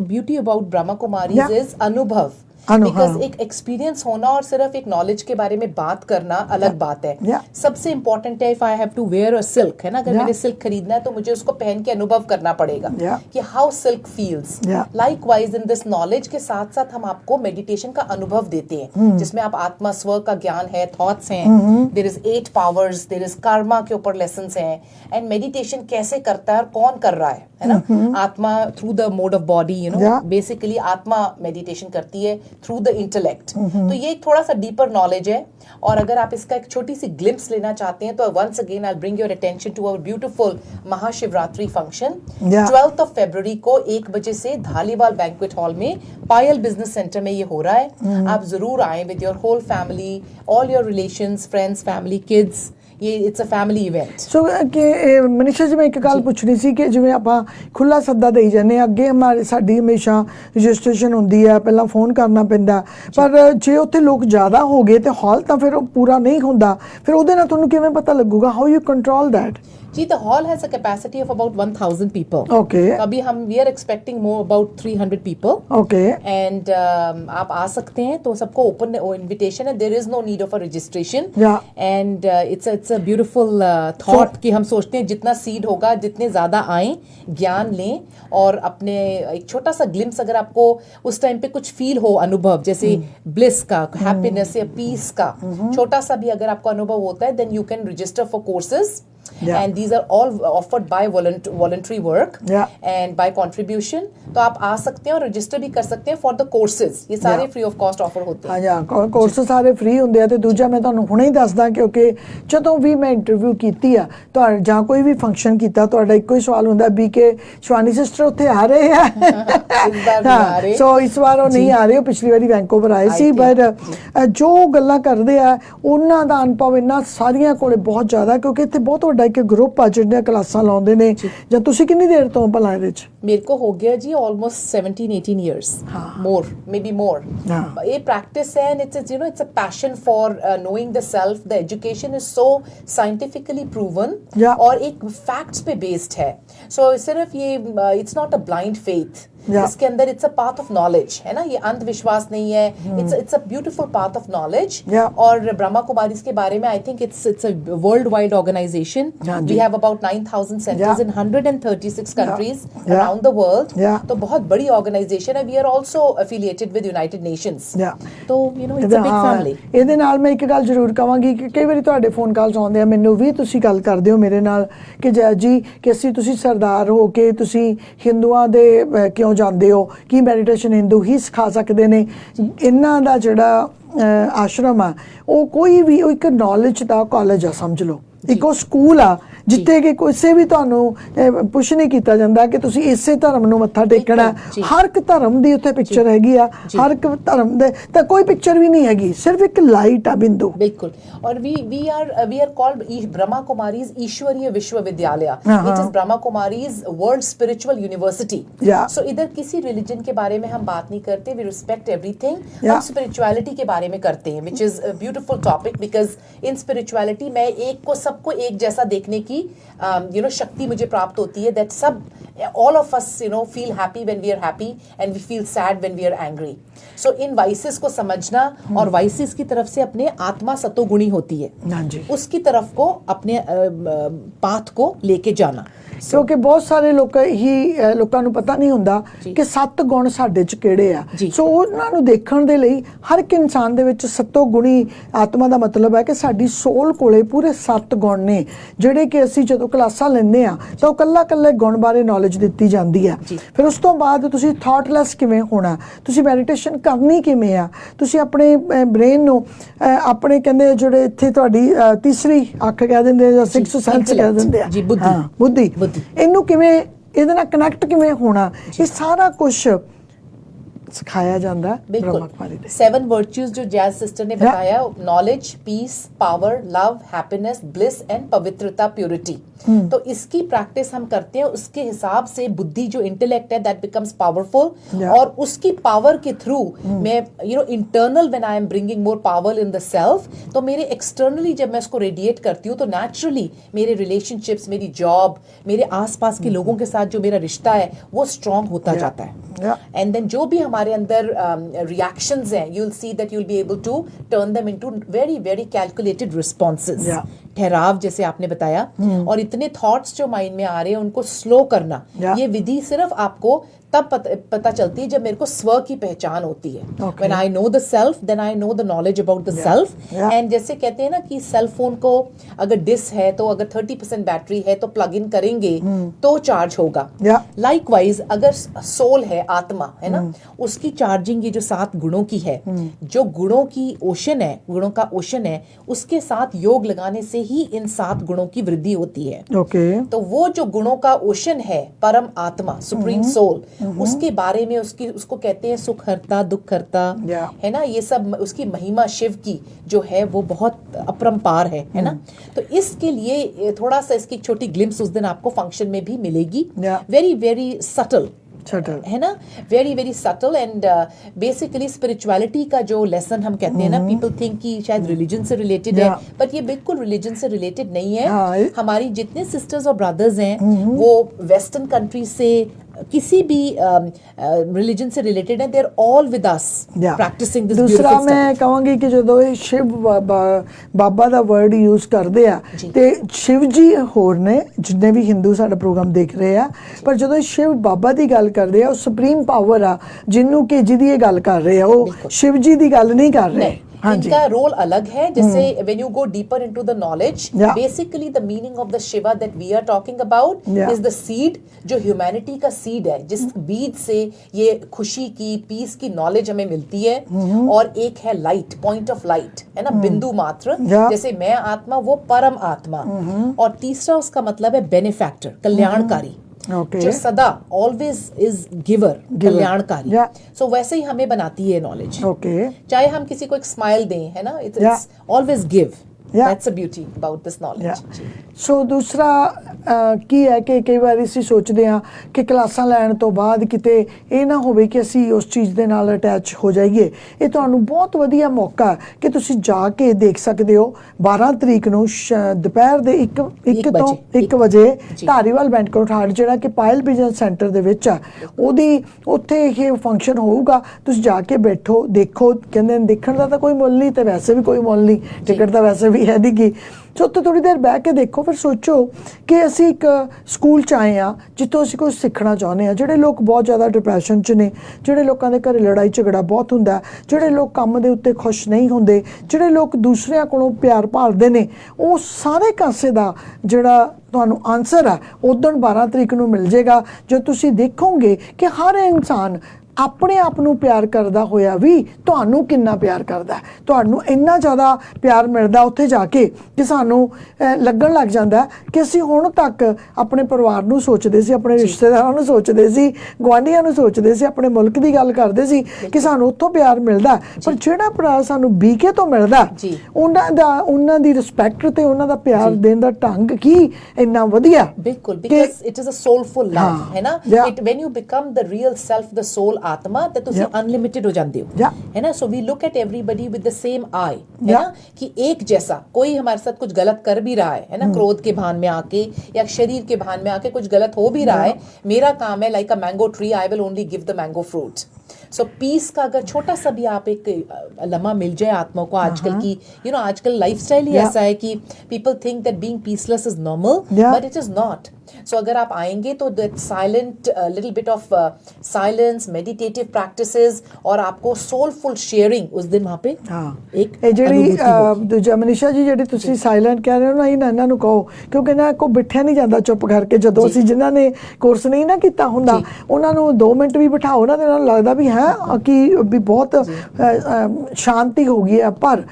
beauty about Brahma Kumaris is अनुभव बिकॉज एक एक्सपीरियंस होना और सिर्फ एक नॉलेज के बारे में बात करना अलग बात है सबसे इंपॉर्टेंट है if I have to wear a silk है ना अगर मैंने सिल्क खरीदना है तो मुझे उसको पहन के अनुभव करना पड़ेगा कि how silk feels likewise in this knowledge के साथ साथ हम आपको मेडिटेशन का अनुभव देते हैं जिसमें आप आत्मा स्व का ज्ञान है थॉट्स हैं there is 8 powers there is karma के ऊपर लेसन्स हैं एंड मेडिटेशन कैसे करता है और कौन कर रहा है ना आत्मा through the mode of body you know basically आत्मा मेडिटेशन करती है थ्रू द इंटेलेक्ट तो ये एक थोड़ा सा डीपर नॉलेज है और अगर आप इसका एक छोटी सी ग्लिम्स लेना चाहते हैं तो once again I bring your attention to our beautiful Mahashivratri function 12th of February को 1 बजे से धालीवाल बैंक्वेट हॉल में पायल बिजनेस सेंटर में ये हो रहा है आप जरूर आए with your whole family all your relations friends family kids ये it's a family event so कि मनीषा जी मैं एक गल पूछनी सी कि जिवें आपां खुला सद्दा देई जाने अगे हमारे साडी हमेशा रजिस्ट्रेशन हुंदी है पहला फोन करना पैंदा पर जे उत्थे लोग ज़्यादा हो गए तो हॉल तो फिर पूरा नहीं हुंदा फिर उहदे नाल तुहानूं किवें पता लगूगा हाउ यू कंट्रोल दैट जी, the hall has a capacity of about 1,000 people. Okay. तो अभी we are expecting more about 300 people. Okay. And आप आ सकते हैं, तो सबको open invitation है. There is no need of a registration. Yeah. And it's a beautiful thought कि हम सोचते हैं जितना seed होगा, जितने ज़्यादा आएं, ज्ञान लें और अपने एक छोटा सा glimpse अगर आपको उस टाइम पे कुछ feel हो, अनुभव जैसे bliss का, happiness या peace का, छोटा सा भी अगर आपको अनुभव होता है, then you can register for courses. Yeah. And these are all offered by voluntary work. Yeah. And by contribution. तो आप आ सकते हैं और रजिस्टर भी कर सकते हैं for the courses. ये सारे Yeah. Free of cost offer होते हैं। ਹਾਂ ਕੋਰਸ ਸਾਰੇ ਫ੍ਰੀ ਹੁੰਦੇ ਆ ਤੇ ਦੂਜਾ ਮੈਂ ਤੁਹਾਨੂੰ ਹੁਣੇ ਹੀ ਦੱਸਦਾ ਕਿਉਂਕਿ ਜਦੋਂ ਵੀ ਮੈਂ ਇੰਟਰਵਿਊ ਕੀਤੀ ਆ ਤੁਹਾਡਾ ਜਾਂ ਕੋਈ ਵੀ ਫੰਕਸ਼ਨ ਕੀਤਾ ਤੁਹਾਡਾ ਇੱਕੋ ਹੀ ਸਵਾਲ ਹੁੰਦਾ ਵੀ ਕਿ ਸ਼ਿਵਾਨੀ ਸਿਸਟਰ ਉੱਥੇ ਆ ਰਹੇ ਆ इस बार भी आ रहे। ਸੋ ਇਸ ਵਾਰ ਉਹ ਨਹੀਂ ਆ ਰਹੇ, ਉਹ ਪਿਛਲੀ ਵਾਰੀ ਵੈਂਕੂਵਰ ਆਏ ਸੀ, ਪਰ ਜੋ ਗੱਲਾਂ ਕਰਦੇ ਆ ਉਹਨਾਂ ਦਾ ਅਨੁਭਵ ਇਹਨਾਂ ਸਾਰੀਆਂ ਕੋਲੇ ਬਹੁਤ ਜ਼ਿਆਦਾ, ਕਿਉਂਕਿ ਇੱਥੇ ਬਹੁਤ ਵੱਡਾ ਇੱਕ ਗਰੁੱਪ ਆ ਜਿਹੜੀਆਂ ਕਲਾਸਾਂ ਲਾਉਂਦੇ ਨੇ। ਜਾਂ ਤੁਸੀਂ ਕਿੰਨੀ ਦੇਰ ਤੋਂ ਭਲਾ ਇਹਦੇ ਚ? मेरे को हो गया जी almost 17-18 years. More, maybe more. ये practice है and it's a passion for knowing the self. The education is so scientifically proven. Yeah. और एक facts पे based है. So सिर्फ ये it's not a blind faith. Yeah. इसके अंदर it's a path of knowledge है ना, ये अंधविश्वास नहीं है। It's a beautiful path of knowledge. Yeah. और ब्रह्मा कुमारीज के बारे में I think it's a worldwide organization. हाँ जी। We have about 9,000 centers Yeah. in 136 countries Yeah. around the world. Yeah. तो बहुत बड़ी organization है. We are also affiliated with United Nations. Yeah. तो it's a big family. ਇਹਦੇ ਨਾਲ ਮੈਂ ਇੱਕ ਗੱਲ ਜ਼ਰੂਰ ਕਵਾਂਗੀ ਕਿ ਕਈ ਵਾਰੀ ਤੁਹਾਡੇ ਫੋਨ ਕਾਲਸ ਆਉਂਦੇ ਆ, ਮੈਨੂੰ ਵੀ ਤੁਸੀਂ ਗੱਲ ਕਰਦੇ ਹੋ ਮੇਰੇ ਨਾਲ ਕਿ ਜੈ ਜੀ ਕਿ ਤੁਸੀਂ ਸਰਦਾਰ ਹੋ ਕੇ ਤੁਸੀਂ ਹਿੰਦੂਆਂ ਦੇ ਕਿਉਂ ਜਾਂਦੇ ਹੋ, ਕੀ ਮੈਡੀਟੇਸ਼ਨ ਹਿੰਦੂ ਹੀ ਸਿਖਾ ਸਕਦੇ ਨੇ? ਇਹਨਾਂ ਦਾ ਜਿਹੜਾ ਆਸ਼ਰਮ ਆ ਉਹ ਕੋਈ ਵੀ ਉਹ ਇੱਕ ਨੌਲੇਜ ਦਾ ਕਾਲਜ ਆ, ਸਮਝ ਲਓ, ਇੱਕ ਉਹ ਸਕੂਲ ਆ ਜਿੱਥੇ ਕਿ ਕਿਸੇ ਵੀ ਤੁਹਾਨੂੰ ਪੁੱਛ ਨਹੀਂ ਕੀਤਾ ਜਾਂਦਾ ਕਿ ਤੁਸੀਂ ਇਸੇ ਧਰਮ ਨੂੰ ਮੱਥਾ ਟੇਕਣਾ। ਹਰ ਇੱਕ ਧਰਮ ਦੀ ਉੱਥੇ ਪਿਕਚਰ ਹੈਗੀ ਆ, ਹਰ ਇੱਕ ਧਰਮ ਦੇ ਤਾਂ ਕੋਈ ਪਿਕਚਰ ਵੀ ਨਹੀਂ ਹੈਗੀ, ਸਿਰਫ ਇੱਕ ਲਾਈਟ ਆ, ਬਿੰਦੂ। बिल्कुल। और we are called Brahma Kumaris ईश्वरीय विश्वविद्यालय, which is Brahma Kumaris world spiritual university. Yeah. सो इधर किसी रिलीजन के बारे में हम बात नहीं करते, वी रिस्पेक्ट एवरीथिंग। Yeah. हम स्पिरिचुअलिटी के बारे में करते हैं, which is a beautiful topic because in spirituality मैं एक को सबको एक जैसा देखने की शक्ति मुझे प्राप्त होती है। that सब all of us feel happy when we are happy and we feel sad when we are angry. so in vices को समझना और वाइसेस की तरफ से अपने आत्मा सतोगुणी होती है, हाँ जी। उसकी तरफ को अपने पाथ को लेके जाना। ਕਿਉਂਕਿ ਬਹੁਤ ਸਾਰੇ ਲੋਕਾਂ ਨੂੰ ਪਤਾ ਨਹੀਂ ਹੁੰਦਾ ਕਿ 7 ਗੁਣ ਸਾਡੇ ਚ ਕਿਹੜੇ ਆ। ਸੋ ਉਹਨਾਂ ਨੂੰ ਦੇਖਣ ਦੇ ਲਈ ਹਰ ਇੱਕ ਇਨਸਾਨ ਦੇ ਵਿੱਚ ਸਤੋ ਗੁਣੀ ਆਤਮਾ ਦਾ ਮਤਲਬ ਹੈ ਕਿ ਸਾਡੀ ਸੋਲ ਕੋਲੇ ਪੂਰੇ 7 ਗੁਣ ਨੇ, ਜਿਹੜੇ ਕਿ ਅਸੀਂ ਜਦੋਂ ਕਲਾਸਾਂ ਲੈਂਦੇ ਆ ਤਾਂ ਉਹ ਕੱਲਾ ਗੁਣ ਬਾਰੇ ਨੌਲੇਜ ਦਿੱਤੀ ਜਾਂਦੀ ਆ। ਫਿਰ ਉਸ ਤੋਂ ਬਾਅਦ ਤੁਸੀਂ ਥਾਟਲੈਸ ਕਿਵੇਂ ਹੋਣਾ, ਤੁਸੀਂ ਮੈਡੀਟੇਸ਼ਨ ਕਰਨੀ ਕਿਵੇਂ ਆ, ਤੁਸੀਂ ਆਪਣੇ ਬ੍ਰੇਨ ਨੂੰ ਆਪਣੇ ਕਹਿੰਦੇ ਜਿਹੜੇ ਇੱਥੇ ਤੁਹਾਡੀ ਤੀਸਰੀ ਅੱਖ ਕਹਿ ਦਿੰਦੇ ਜਾਂ 6th ਸੈਂਸ ਕਹਿ ਦਿੰਦੇ ਆ, ਬੁੱਧੀ, ਇਹਨੂੰ ਕਿਵੇਂ ਇਹਦੇ ਨਾਲ ਕਨੈਕਟ ਕਿਵੇਂ ਹੋਣਾ, ਇਹ ਸਾਰਾ ਕੁਝ सिखाया जाता है। बिल्कुल। 7 वर्च्यूज जो जैज सिस्टर ने बताया, knowledge, peace, power, love, happiness, bliss and पवित्रता, प्योरिटी। तो इसकी प्रैक्टिस हम करते हैं, उसके हिसाब से बुद्धि जो इंटेलेक्ट है दैट बिकम्स पावरफुल। और उसकी पावर के थ्रू मैं internal when I am bringing more power in the self, तो मेरे एक्सटर्नली जब मैं इसको रेडिएट करती हूँ तो नेचुरली मेरे रिलेशनशिप्स, मेरी जॉब, मेरे आसपास के लोगों के साथ जो मेरा रिश्ता है वो स्ट्रांग होता जाता है। एंड देन जो भी हमारे अंदर रिएक्शंस हैं, you will see that you will be able to turn them into very very calculated responses. ठहराव जैसे आपने बताया, और इतने थॉट्स जो माइंड में आ रहे हैं उनको स्लो करना, ये विधि सिर्फ आपको तब पता चलती है जब मेरे को स्व की पहचान होती है। When I know the self, then I know the knowledge about the self. And जैसे कहते हैं ना कि सेल फोन को अगर डिस है तो अगर 30% बैटरी है तो प्लग इन करेंगे तो चार्ज होगा। Likewise अगर सोल है, आत्मा है ना, उसकी चार्जिंग ये जो 7 गुणों की है, जो गुणों की ओशन है, गुणों का ओशन है, उसके साथ योग लगाने से ही इन 7 गुणों की वृद्धि होती है। तो वो जो गुणों का ओशन है, परम आत्मा, सुप्रीम सोल, उसके बारे में उसको कहते हैं सुखहर्ता, दुखहर्ता, है ना, ये सब उसकी महिमा शिव की जो है वो बहुत अपरंपार है ना। तो इसके लिए थोड़ा सा इसकी छोटी ग्लिम्स उस दिन आपको फंक्शन में भी मिलेगी, वेरी वेरी सटल, Subtle. है ना, very very subtle and basically spirituality का जो लेसन हम कहते हैं ना, पीपल थिंक कि शायद रिलीजन से रिलेटेड है, बट ये बिल्कुल रिलीजन से रिलेटेड नहीं है। हमारी जितने सिस्टर्स और ब्रदर्स हैं वो वेस्टर्न कंट्री से किसी भी रिलीजन से रिलेटेड है, they are all with us practising this दूसरा मैं ਕਹਾਂਗੀ ਕਿ ਜਦੋਂ ਇਹ ਸ਼ਿਵ ਬਾਬਾ ਦਾ ਵਰਡ ਯੂਜ਼ ਕਰਦੇ ਆ ਤੇ ਸ਼ਿਵ ਜੀ ਹੋਰ ਨੇ ਜਿੰਨੇ ਵੀ ਹਿੰਦੂ ਸਾਡਾ ਪ੍ਰੋਗਰਾਮ ਦੇਖ ਰਹੇ ਆ, ਪਰ ਜਦੋਂ ਸ਼ਿਵ ਬਾਬਾ ਦੀ ਗੱਲ ਕਰਦੇ ਆ ਉਹ ਸੁਪਰੀਮ ਪਾਵਰ ਆ ਜਿਹਨੂੰ ਕਿ ਜਿਹਦੀ ਇਹ ਗੱਲ ਕਰ ਰਹੇ ਆ, ਉਹ ਸ਼ਿਵ ਜੀ ਦੀ ਗੱਲ ਨਹੀਂ ਕਰ ਰਹੇ। इनका रोल अलग है। जैसे when you go deeper into the knowledge, basically the meaning of the Shiva that we are talking about is the seed, जो humanity का seed है, जिस बीज से ये खुशी की, पीस की नॉलेज हमें मिलती है। और एक है लाइट, पॉइंट ऑफ लाइट, है ना, बिंदु मात्र, जैसे मैं आत्मा वो परम आत्मा। और तीसरा उसका मतलब है बेनिफैक्टर, कल्याणकारी, जो सदा ऑलवेज इज गिवर, कल्याणकारी। सो वैसे ही हमें बनाती है नॉलेज। चाहे हम किसी को एक स्माइल दें, है ना, it's always give. That's the beauty about this knowledge. ਸੋ ਦੂਸਰਾ ਕੀ ਹੈ ਕਿ ਕਈ ਵਾਰ ਅਸੀਂ ਸੋਚਦੇ ਹਾਂ ਕਿ ਕਲਾਸਾਂ ਲੈਣ ਤੋਂ ਬਾਅਦ ਕਿਤੇ ਇਹ ਨਾ ਹੋਵੇ ਕਿ ਅਸੀਂ ਉਸ ਚੀਜ਼ ਦੇ ਨਾਲ ਅਟੈਚ ਹੋ ਜਾਈਏ। ਇਹ ਤੁਹਾਨੂੰ ਬਹੁਤ ਵਧੀਆ ਮੌਕਾ ਹੈ ਕਿ ਤੁਸੀਂ ਜਾ ਕੇ ਦੇਖ ਸਕਦੇ ਹੋ 12 ਤਰੀਕ ਨੂੰ ਦੁਪਹਿਰ ਦੇ 1 ਤੋਂ 1 ਵਜੇ ਧਾਰੀਵਾਲ ਬੈਂਕਟ ਹਾਲ ਜਿਹੜਾ ਕਿ ਪਾਇਲ ਬਿਜ਼ਨਸ ਸੈਂਟਰ ਦੇ ਵਿੱਚ ਆ, ਉਹਦੀ ਉੱਥੇ ਇਹ ਫੰਕਸ਼ਨ ਹੋਊਗਾ। ਤੁਸੀਂ ਜਾ ਕੇ ਬੈਠੋ, ਦੇਖੋ। ਕਹਿੰਦੇ ਦੇਖਣ ਦਾ ਤਾਂ ਕੋਈ ਮੁੱਲ ਨਹੀਂ ਤੇ ਵੈਸੇ ਵੀ ਕੋਈ ਮੁੱਲ ਨਹੀਂ, ਟਿਕਟ ਤਾਂ ਵੈਸੇ ਵੀ ਹੈ ਨੀਗੀ। ਸੋ ਉੱਥੇ ਥੋੜ੍ਹੀ ਦੇਰ ਬਹਿ ਕੇ ਦੇਖੋ, ਫਿਰ ਸੋਚੋ ਕਿ ਅਸੀਂ ਇੱਕ ਸਕੂਲ 'ਚ ਆਏ ਹਾਂ ਜਿੱਥੋਂ ਅਸੀਂ ਕੁਝ ਸਿੱਖਣਾ ਚਾਹੁੰਦੇ ਹਾਂ। ਜਿਹੜੇ ਲੋਕ ਬਹੁਤ ਜ਼ਿਆਦਾ ਡਿਪਰੈਸ਼ਨ 'ਚ ਨੇ, ਜਿਹੜੇ ਲੋਕਾਂ ਦੇ ਘਰੇ ਲੜਾਈ ਝਗੜਾ ਬਹੁਤ ਹੁੰਦਾ, ਜਿਹੜੇ ਲੋਕ ਕੰਮ ਦੇ ਉੱਤੇ ਖੁਸ਼ ਨਹੀਂ ਹੁੰਦੇ, ਜਿਹੜੇ ਲੋਕ ਦੂਸਰਿਆਂ ਕੋਲੋਂ ਪਿਆਰ ਭਾਲਦੇ ਨੇ, ਉਹ ਸਾਰੇ ਕਾਸੇ ਦਾ ਜਿਹੜਾ ਤੁਹਾਨੂੰ ਆਨਸਰ ਹੈ ਉਦੋਂ 12 ਤਰੀਕ ਨੂੰ ਮਿਲ ਜਾਏਗਾ। ਜੋ ਤੁਸੀਂ ਦੇਖੋਗੇ ਕਿ ਹਰ ਇਨਸਾਨ ਆਪਣੇ ਆਪ ਨੂੰ ਪਿਆਰ ਕਰਦਾ ਹੋਇਆ ਵੀ ਤੁਹਾਨੂੰ ਕਿੰਨਾ ਪਿਆਰ ਕਰਦਾ, ਤੁਹਾਨੂੰ ਇੰਨਾ ਜ਼ਿਆਦਾ ਪਿਆਰ ਮਿਲਦਾ ਉੱਥੇ ਜਾ ਕੇ ਕਿ ਸਾਨੂੰ ਲੱਗਣ ਲੱਗ ਜਾਂਦਾ ਕਿ ਅਸੀਂ ਹੁਣ ਤੱਕ ਆਪਣੇ ਪਰਿਵਾਰ ਨੂੰ ਸੋਚਦੇ ਸੀ, ਆਪਣੇ ਰਿਸ਼ਤੇਦਾਰਾਂ ਨੂੰ ਸੋਚਦੇ ਸੀ, ਗੁਆਂਢੀਆਂ ਨੂੰ ਸੋਚਦੇ ਸੀ, ਆਪਣੇ ਮੁਲਕ ਦੀ ਗੱਲ ਕਰਦੇ ਸੀ ਕਿ ਸਾਨੂੰ ਉੱਥੋਂ ਪਿਆਰ ਮਿਲਦਾ, ਪਰ ਜਿਹੜਾ ਭਰਾ ਸਾਨੂੰ BK ਤੋਂ ਮਿਲਦਾ ਉਹਨਾਂ ਦੀ ਰਿਸਪੈਕਟ ਤੇ ਉਹਨਾਂ ਦਾ ਪਿਆਰ ਦੇਣ ਦਾ ਢੰਗ ਕੀ ਇੰਨਾ ਵਧੀਆ। ਬਿਲਕੁਲ, because it is a soulful love, है ना, when you become the real self, the soul आत्मा, तो तुसी अनलिमिटेड हो जाते हो, है ना। So we look at everybody with the same eye, है ना, कि एक जैसा। कोई हमारे साथ कुछ गलत कर भी रहा है ना, क्रोध के भान में आके या शरीर के भान में आके कुछ गलत हो भी रहा है, मेरा काम है like a mango tree, I will only give the mango fruit. So peace का अगर छोटा सा भी आप एक लम्हा मिल जाए आत्मा को, आजकल की आजकल लाइफस्टाइल ही ऐसा है कि people think that being peaceless is normal, but it is not. So अगर आप आएंगे तो that silent, little bit of silence, meditative practices और आपको सोलफुल शेयरिंग उस दिन वहाँ पे एक ਜਿਹੜੀ ਦੂਜਾ ਮਨੀਸ਼ਾ ਜੀ ਜਿਹੜੀ ਤੁਸੀਂ ਸਾਇਲੈਂਟ ਕਹਿ ਰਹੇ ਹੋ ਨਾ, ਇਹਨਾਂ ਨੂੰ ਕਹੋ, ਕਿਉਂਕਿ ਇਹਨਾਂ ਕੋ ਬਿਠਿਆ ਨਹੀਂ ਜਾਂਦਾ ਚੁੱਪ ਕਰਕੇ। ਜਦੋਂ ਅਸੀਂ ਜਿਨ੍ਹਾਂ ਨੇ ਕੋਰਸ ਨਹੀਂ ਨਾ ਕੀਤਾ ਹੁੰਦਾ ਉਹਨਾਂ ਨੂੰ 2 ਮਿੰਟ ਵੀ ਬਿਠਾਓ ਨਾ, ਤੇ ਉਹਨਾਂ ਨੂੰ ਲੱਗਦਾ ਵੀ ਹੈ ਕਿ ਵੀ ਬਹੁਤ ਸ਼ਾਂਤੀ ਹੋ ਗਈ ਹੈ। ਪਰ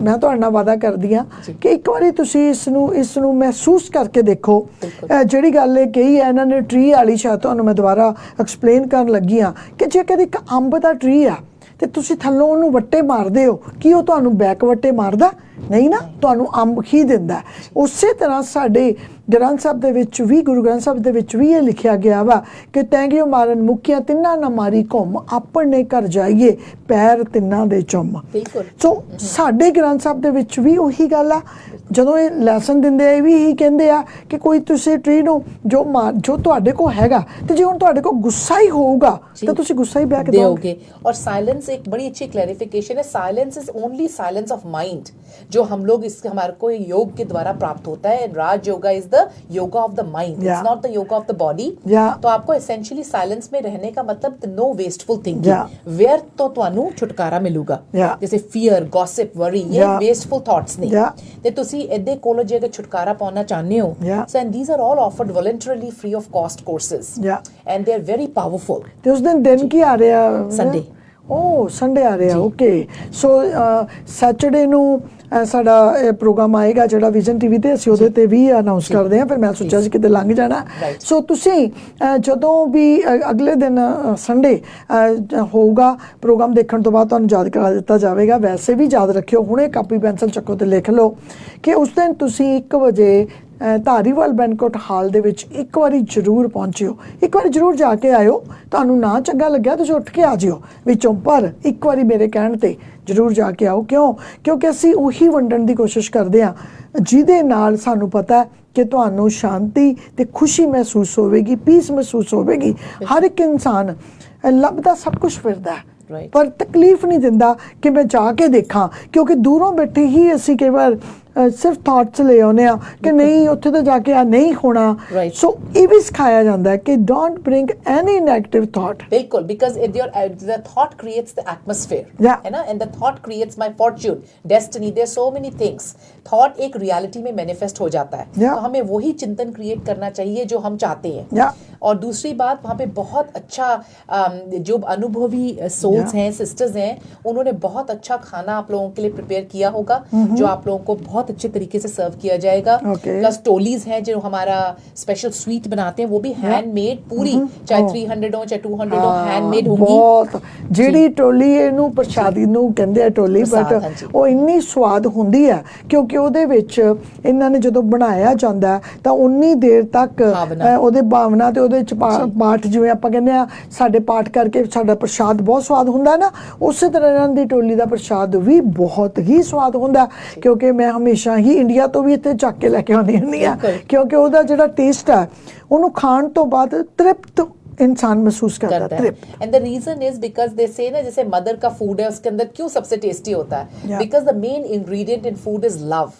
ਮੈਂ ਤੁਹਾਡੇ ਨਾਲ ਵਾਅਦਾ ਕਰਦੀ ਹਾਂ ਕਿ ਇੱਕ ਵਾਰੀ ਤੁਸੀਂ ਇਸ ਨੂੰ ਮਹਿਸੂਸ ਕਰਕੇ ਦੇਖੋ। ਜਿਹੜੀ ਗੱਲ ਇਹ ਕਹੀ ਹੈ ਇਹਨਾਂ ਨੇ ਟਰੀ ਵਾਲੀ, ਸ਼ਾਇਦ ਤੁਹਾਨੂੰ ਮੈਂ ਦੁਬਾਰਾ ਐਕਸਪਲੇਨ ਕਰਨ ਲੱਗੀ ਹਾਂ ਕਿ ਜੇਕਰ ਇੱਕ ਅੰਬ ਦਾ ਟਰੀ ਆ ਤੇ ਤੁਸੀਂ ਥੱਲੋਂ ਉਹਨੂੰ ਵੱਟੇ ਮਾਰਦੇ ਹੋ, ਕੀ ਉਹ ਤੁਹਾਨੂੰ ਬੈਕ ਵੱਟੇ ਮਾਰਦਾ? ਨਹੀਂ ਨਾ, ਤੁਹਾਨੂੰ ਅੰਬ ਹੀ ਦਿੰਦਾ। ਉਸੇ ਤਰ੍ਹਾਂ ਸਾਡੇ ਗ੍ਰੰਥ ਸਾਹਿਬ ਦੇ ਵਿੱਚ ਵੀ, ਗੁਰੂ ਗ੍ਰੰਥ ਸਾਹਿਬ ਦੇ ਵਿੱਚ ਵੀ ਇਹ ਲਿਖਿਆ ਗਿਆ ਵਾ ਕਿ ਤੈਂਗਿਓ ਮਾਰਨ ਮੁੱਕੀਆਂ ਤਿੰਨਾਂ ਨਾ ਮਾਰੀ ਘੁੰਮ, ਆਪਣੇ ਘਰ ਜਾਈਏ ਪੈਰ ਤਿੰਨਾਂ ਦੇ ਚੁੰਮ। ਸੋ ਸਾਡੇ ਗ੍ਰੰਥ ਸਾਹਿਬ ਦੇ ਵਿੱਚ ਵੀ ਉਹੀ ਗੱਲ ਆ। ਜਦੋਂ ਇਹ ਲੈਸਨ ਦਿੰਦੇ ਆ ਇਹ ਵੀ ਇਹੀ ਕਹਿੰਦੇ ਆ ਕਿ ਕੋਈ ਤੁਸੀਂ ਟਰੀ ਨੂੰ ਜੋ ਤੁਹਾਡੇ ਕੋਲ ਹੈਗਾ, ਤੇ ਜੇ ਹੁਣ ਤੁਹਾਡੇ ਕੋਲ ਗੁੱਸਾ ਹੀ ਹੋਊਗਾ ਤਾਂ ਤੁਸੀਂ ਗੁੱਸਾ ਹੀ ਬੈਕ ਦਿਓਗੇ। और साइलेंस एक बड़ी अच्छी क्लैरिफिकेशन है। Silence is only silence of mind, जो हम लोग हमारे को योग के द्वारा प्राप्त होता है। Raj yoga is the yoga of the mind, it's not the yoga of the body. तो आपको एसेंशियली साइलेंस में रहने का मतलब नो वेस्टफुल थिंकिंग, वेयर तो ਤੁਹਾਨੂੰ छुटकारा मिलूगा। जैसे फियर, गॉसिप, वरी, ये वेस्टफुल थॉट्स नहीं। ते तुसी ਇਹਦੇ ਕੋਲੋਂ ਜੇ ਛੁਟਕਾਰਾ ਪਾਉਣਾ ਚਾਹੁੰਦੇ ਹੋ, so and these are all offered voluntarily free of cost courses, and they are very powerful। ਤੇ ਉਸ ਦਿਨ ਕੀ ਆ ਰਿਹਾ? ਸੰਡੇ। ਸੰਡੇ ਆ ਰਿਹਾ। ਓਕੇ, ਸੋ ਸੈਟਰਡੇ ਨੂੰ ਸਾਡਾ ਪ੍ਰੋਗਰਾਮ ਆਏਗਾ ਜਿਹੜਾ ਵਿਜ਼ਨ TV ਤੇ, ਅਸੀਂ ਉਹਦੇ ਤੇ ਵੀ ਅਨਾਉਂਸ ਕਰਦੇ ਹਾਂ। ਫਿਰ ਮੈਂ ਸੋਚਿਆ ਸੀ ਕਿਤੇ ਲੰਘ ਜਾਣਾ। ਸੋ ਤੁਸੀਂ ਜਦੋਂ ਵੀ ਅਗਲੇ ਦਿਨ ਸੰਡੇ ਹੋਊਗਾ ਪ੍ਰੋਗਰਾਮ ਦੇਖਣ ਤੋਂ ਬਾਅਦ ਤੁਹਾਨੂੰ ਯਾਦ ਕਰਾ ਦਿੱਤਾ ਜਾਵੇਗਾ। ਵੈਸੇ ਵੀ ਯਾਦ ਰੱਖਿਓ, ਹੁਣੇ ਕਾਪੀ ਪੈਨਸਲ ਚੱਕੋ ਤੇ ਲਿਖ ਲਓ ਕਿ ਉਸ ਦਿਨ ਤੁਸੀਂ 1 ਵਜੇ ਧਾਰੀਵਾਲ ਬੈਂਕਟ ਹਾਲ ਦੇ ਵਿੱਚ ਇੱਕ ਵਾਰੀ ਜ਼ਰੂਰ ਪਹੁੰਚਿਓ, ਇੱਕ ਵਾਰੀ ਜ਼ਰੂਰ ਜਾ ਕੇ ਆਇਓ। ਤੁਹਾਨੂੰ ਨਾ ਚੰਗਾ ਲੱਗਿਆ ਤੁਸੀਂ ਉੱਠ ਕੇ ਆ ਜਿਓ ਵਿੱਚੋਂ, ਪਰ ਇੱਕ ਵਾਰੀ ਮੇਰੇ ਕਹਿਣ ਤੇ ਜ਼ਰੂਰ ਜਾ ਕੇ ਆਓ। ਕਿਉਂਕਿ ਅਸੀਂ ਉਹੀ ਵੰਡਣ ਦੀ ਕੋਸ਼ਿਸ਼ ਕਰਦੇ ਹਾਂ ਜਿਹਦੇ ਨਾਲ ਸਾਨੂੰ ਪਤਾ ਹੈ ਕਿ ਤੁਹਾਨੂੰ ਸ਼ਾਂਤੀ ਤੇ ਖੁਸ਼ੀ ਮਹਿਸੂਸ ਹੋਵੇਗੀ, ਪੀਸ ਮਹਿਸੂਸ ਹੋਵੇਗੀ। ਹਰ ਇੱਕ ਇਨਸਾਨ ਲੱਭਦਾ ਸਭ ਕੁਝ ਫਿਰਦਾ ਹੈ, ਪਰ ਤਕਲੀਫ ਨਹੀਂ ਦਿੰਦਾ ਕਿ ਮੈਂ ਜਾ ਕੇ ਦੇਖਾਂ, ਕਿਉਂਕਿ ਦੂਰੋਂ ਬੈਠੇ ਹੀ ਅਸੀਂ ਕਈ ਵਾਰ ਸਿਰਫ ਥਾਟਸ ਲੈ ਆਉਂਦੇ ਆ ਕਿ ਨਹੀਂ ਉੱਥੇ ਤਾਂ ਜਾ ਕੇ ਆ ਨਹੀਂ ਹੋਣਾ। ਸੋ ਇਹ ਵੀ ਸਿਖਾਇਆ ਜਾਂਦਾ ਹੈ ਕਿ don't bring any negative thought. बिल्कुल, because the thought creates the atmosphere, है ना, and the thought creates my fortune, destiny. There's so many things. Thought एक reality में manifest हो जाता है, तो हमें वही चिंतन create करना चाहिए जो हम चाहते हैं। और दूसरी बात, वहाँ पे बहुत अच्छा जो अनुभवी souls हैं, sisters हैं, उन्होंने बहुत अच्छा खाना आप लोगों के लिए प्रिपेयर किया होगा, जो आप लोगों को बहुत अच्छे तरीके से सर्व किया जाएगा। प्लस टोलीज हैं जो हमारा स्पेशल स्वीट बनाते हैं, वो भी हैंडमेड पूरी, चाहे 300 हो चाहे 200 हो, हैंडमेड होंगी। ਬਹੁਤ ਜਿਹੜੀ ਟੋਲੀ ਇਹਨੂੰ ਪ੍ਰਸ਼ਾਦੀ ਨੂੰ ਕਹਿੰਦੇ ਆ ਟੋਲੀ, ਬਟ ਉਹ ਇੰਨੀ ਸਵਾਦ ਹੁੰਦੀ ਹੈ ਕਿਉਂਕਿ ਉਹਦੇ ਵਿੱਚ ਇਹਨਾਂ ਨੇ ਜਦੋਂ ਬਣਾਇਆ ਜਾਂਦਾ ਤਾਂ ਉਨੀ ਦੇਰ ਤੱਕ ਉਹਦੇ ਭਾਵਨਾ ਤੇ ਉਹਦੇ ਚ ਪਾਠ, ਜਿਵੇਂ ਆਪਾਂ ਕਹਿੰਦੇ ਆ ਸਾਡੇ ਪਾਠ ਕਰਕੇ ਸਾਡਾ ਪ੍ਰਸ਼ਾਦ ਬਹੁਤ ਸਵਾਦ ਹੁੰਦਾ ਨਾ, ਉਸੇ ਤਰ੍ਹਾਂ ਇਹਨਾਂ ਦੀ ਟੋਲੀ ਦਾ ਪ੍ਰਸ਼ਾਦ ਵੀ ਬਹੁਤ ਹੀ ਸਵਾਦ ਹੁੰਦਾ। ਕਿਉਂਕਿ ਮੈਂ ਹਮੇਸ਼ਾ ਹੀ ਇੰਡੀਆ ਤੋਂ ਵੀ ਇੱਥੇ ਚੱਕ ਕੇ ਲੈ ਕੇ ਆਉਂਦੀ ਹੁੰਦੀ ਆ, ਕਿਉਂਕਿ ਉਹਦਾ ਜਿਹੜਾ ਟੇਸਟ ਹੈ ਉਹਨੂੰ ਖਾਣ ਤੋਂ ਬਾਅਦ ਤ੍ਰਿਪਤ इंसान महसूस करता है। And the reason is because they say ना, जैसे मदर का फूड है उसके अंदर क्यों सबसे टेस्टी होता है, because the main ingredient in food is love,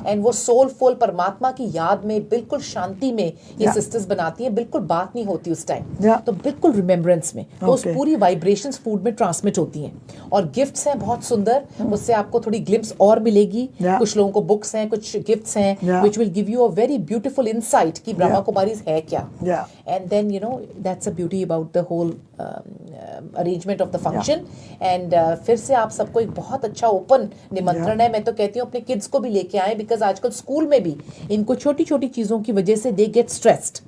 and वो सोलफुल परमात्मा की याद में बिल्कुल शांति में ये सिस्टर्स बनाती हैं, बिल्कुल बात नहीं होती उस टाइम, तो बिल्कुल रिमेम्बरेंस में तो उस पूरी वाइब्रेशंस फूड में ट्रांसमिट होती हैं। और गिफ्ट्स हैं बहुत सुंदर, उससे आपको थोड़ी ग्लिम्स और मिलेगी। कुछ लोगों को बुक्स हैं, कुछ गिफ्ट्स हैं which will give you a very beautiful insight कि ब्रह्मा कुमारीज है क्या, and then you know that's a beauty about the whole arrangement of the function. And फिर से आप सबको एक बहुत अच्छा ओपन निमंत्रण है। मैं तो कहती हूँ अपने किड्स को भी लेके आए, बिकॉज आजकल स्कूल में भी इनको छोटी छोटी चीजों की वजह से दे गेट स्ट्रेस्ड,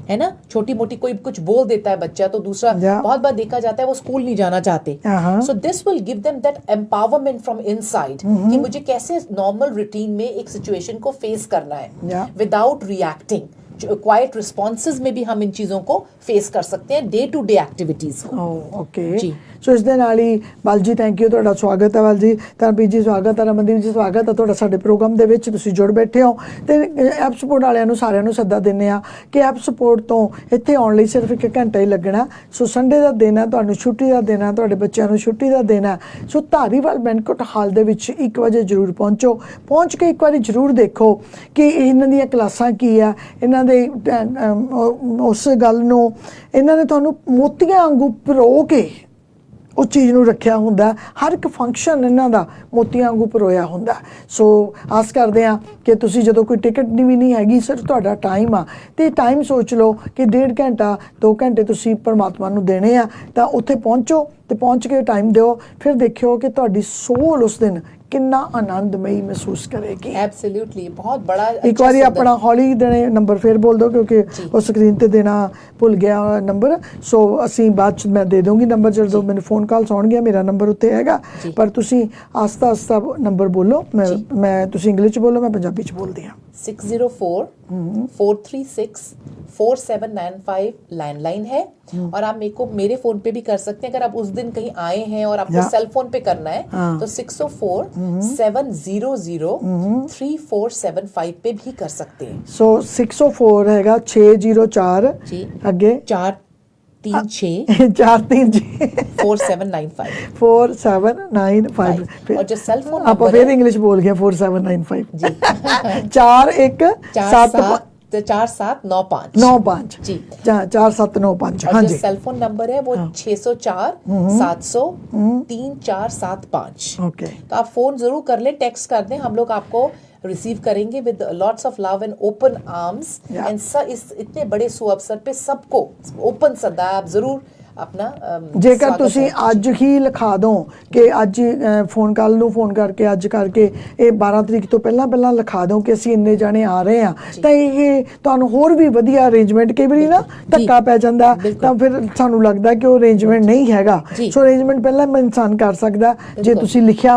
है ना, छोटी मोटी कोई कुछ बोल देता है बच्चा तो दूसरा बहुत बार देखा जाता है वो स्कूल नहीं जाना चाहते। So this will give them that empowerment from inside कि मुझे कैसे नॉर्मल रूटीन में एक सिचुएशन को फेस करना है विदाउट रिएक्टिंग। क्वाइट रिस्पॉन्सेज में भी हम इन चीजों को फेस कर सकते हैं, डे टू डे एक्टिविटीज को। ओके जी, सो ਇਸ ਦੇ ਨਾਲ ਹੀ ਬਲ ਜੀ ਥੈਂਕ ਯੂ, ਤੁਹਾਡਾ ਸਵਾਗਤ ਹੈ। ਬਲ ਜੀ, ਤਰਨਪ੍ਰੀਤ ਜੀ ਸਵਾਗਤ ਹੈ, ਰਮਨਦੀਪ ਜੀ ਸਵਾਗਤ ਹੈ ਤੁਹਾਡਾ ਸਾਡੇ ਪ੍ਰੋਗਰਾਮ ਦੇ ਵਿੱਚ। ਤੁਸੀਂ ਜੁੜ ਬੈਠੇ ਹੋ ਤੇ ਐਪ ਸਪੋਰਟ ਵਾਲਿਆਂ ਨੂੰ ਸਾਰਿਆਂ ਨੂੰ ਸੱਦਾ ਦਿੰਦੇ ਆ ਕਿ ਐਪ ਸਪੋਰਟ ਤੋਂ ਇੱਥੇ ਆਉਣ ਲਈ ਸਿਰਫ 1 ਘੰਟਾ ਹੀ ਲੱਗਣਾ। ਸੋ ਸੰਡੇ ਦਾ ਦਿਨ ਹੈ, ਤੁਹਾਨੂੰ ਛੁੱਟੀ ਦਾ ਦਿਨ ਹੈ, ਤੁਹਾਡੇ ਬੱਚਿਆਂ ਨੂੰ ਛੁੱਟੀ ਦਾ ਦਿਨ ਹੈ। ਸੋ ਧਾਰੀਵਾਲ ਬੈਂਕਟ ਹਾਲ ਦੇ ਵਿੱਚ 1 ਵਜੇ ਜ਼ਰੂਰ ਪਹੁੰਚੋ, ਪਹੁੰਚ ਕੇ ਇੱਕ ਵਾਰੀ ਜ਼ਰੂਰ ਦੇਖੋ ਕਿ ਇਹਨਾਂ ਦੀਆਂ ਕਲਾਸਾਂ ਕੀ ਆ, ਇਹਨਾਂ ਦੇ ਉਸ ਗੱਲ ਨੂੰ ਇਹਨਾਂ ਨੇ ਤੁਹਾਨੂੰ ਮੋਤੀਆਂ ਵਾਂਗੂ ਪਰੋ ਕੇ ਉਸ ਚੀਜ਼ ਨੂੰ ਰੱਖਿਆ ਹੁੰਦਾ। ਹਰ ਇੱਕ ਫੰਕਸ਼ਨ ਇਹਨਾਂ ਦਾ ਮੋਤੀਆਂ ਵਾਂਗੂ ਪਰੋਇਆ ਹੁੰਦਾ। ਸੋ ਆਸ ਕਰਦੇ ਹਾਂ ਕਿ ਤੁਸੀਂ ਜਦੋਂ ਕੋਈ ਟਿਕਟ ਵੀ ਨਹੀਂ ਹੈਗੀ, ਸਿਰਫ ਤੁਹਾਡਾ ਟਾਈਮ ਆ ਤੇ ਟਾਈਮ ਸੋਚ ਲਓ ਕਿ 1.5 ਘੰਟਾ 2 ਘੰਟੇ ਤੁਸੀਂ ਪਰਮਾਤਮਾ ਨੂੰ ਦੇਣੇ ਆ, ਤਾਂ ਉੱਥੇ ਪਹੁੰਚੋ ਤੇ ਪਹੁੰਚ ਕੇ ਟਾਈਮ ਦਿਓ। ਫਿਰ ਦੇਖਿਓ ਕਿ ਤੁਹਾਡੀ ਸੋਲ ਉਸ ਦਿਨ किन्ना आनंदमयी महसूस करेगी। एब्सोल्युटली, बहुत बड़ा। एक बार अपना हौली देने नंबर फिर बोल दो क्योंकि वो स्क्रीन ते देना भुल गया नंबर। सो असी बाद मैं दे दूंगी नंबर जो मैंने फोन कॉल्स आउणगियां, मेरा नंबर उत्ते हैगा, पर तुसी आस्ता आस्ता नंबर बोलो। मैं तुसी इंग्लिश च बोलो, मैं पंजाबी च बोलदी हां। 604 436 4795 लैंडलाइन है, और आप मेरे फोन पे भी कर सकते हैं। अगर आप उस दिन कहीं आए हैं और आपको सेल फोन पे करना है तो 604 700 3475 पे भी कर सकते हैं। सो 604 हैगा 604 आगे 436 436 4795 4795। और जो सेल फोन आप फिर इंग्लिश बोल गए 4795 जी 4795 जी 4795। और हाँ जो जी, सेल फोन नंबर है वो 604 700 3475। ओके। तो आप फोन जरूर कर लें, टेक्स्ट कर दें, हम लोग आपको रिसीव करेंगे with lots of love and open arms. And इस इतने बड़े सुअवसर पे सबको ओपन सदा आप जरूर अपना ਜੇਕਰ स्वागत ਤੁਸੀਂ है। ਅੱਜ ਹੀ ਲਿਖਾ ਦੋ ਕਿ ਅੱਜ ਫੋਨ ਕੱਲ ਨੂੰ ਫੋਨ ਕਰਕੇ ਅੱਜ ਕਰਕੇ ਇਹ 12 ਤਰੀਕ ਤੋਂ ਪਹਿਲਾਂ ਪਹਿਲਾਂ ਲਿਖਾ ਦੋ ਕਿ ਅਸੀਂ ਇੰਨੇ ਜਾਣੇ ਆ ਰਹੇ ਆ, ਤਾਂ ਇਹ ਤੁਹਾਨੂੰ ਹੋਰ ਵੀ ਵਧੀਆ ਅਰੇਂਜਮੈਂਟ, ਕਈ ਵਾਰੀ ਨਾ ਧੱਕਾ ਪੈ ਜਾਂਦਾ ਤਾਂ ਫਿਰ ਸਾਨੂੰ ਲੱਗਦਾ ਕਿ ਉਹ ਅਰੇਂਜਮੈਂਟ ਨਹੀਂ ਹੈਗਾ। ਸੋ ਅਰੇਂਜਮੈਂਟ ਪਹਿਲਾਂ इंसान कर सकता जे तुसी लिखिया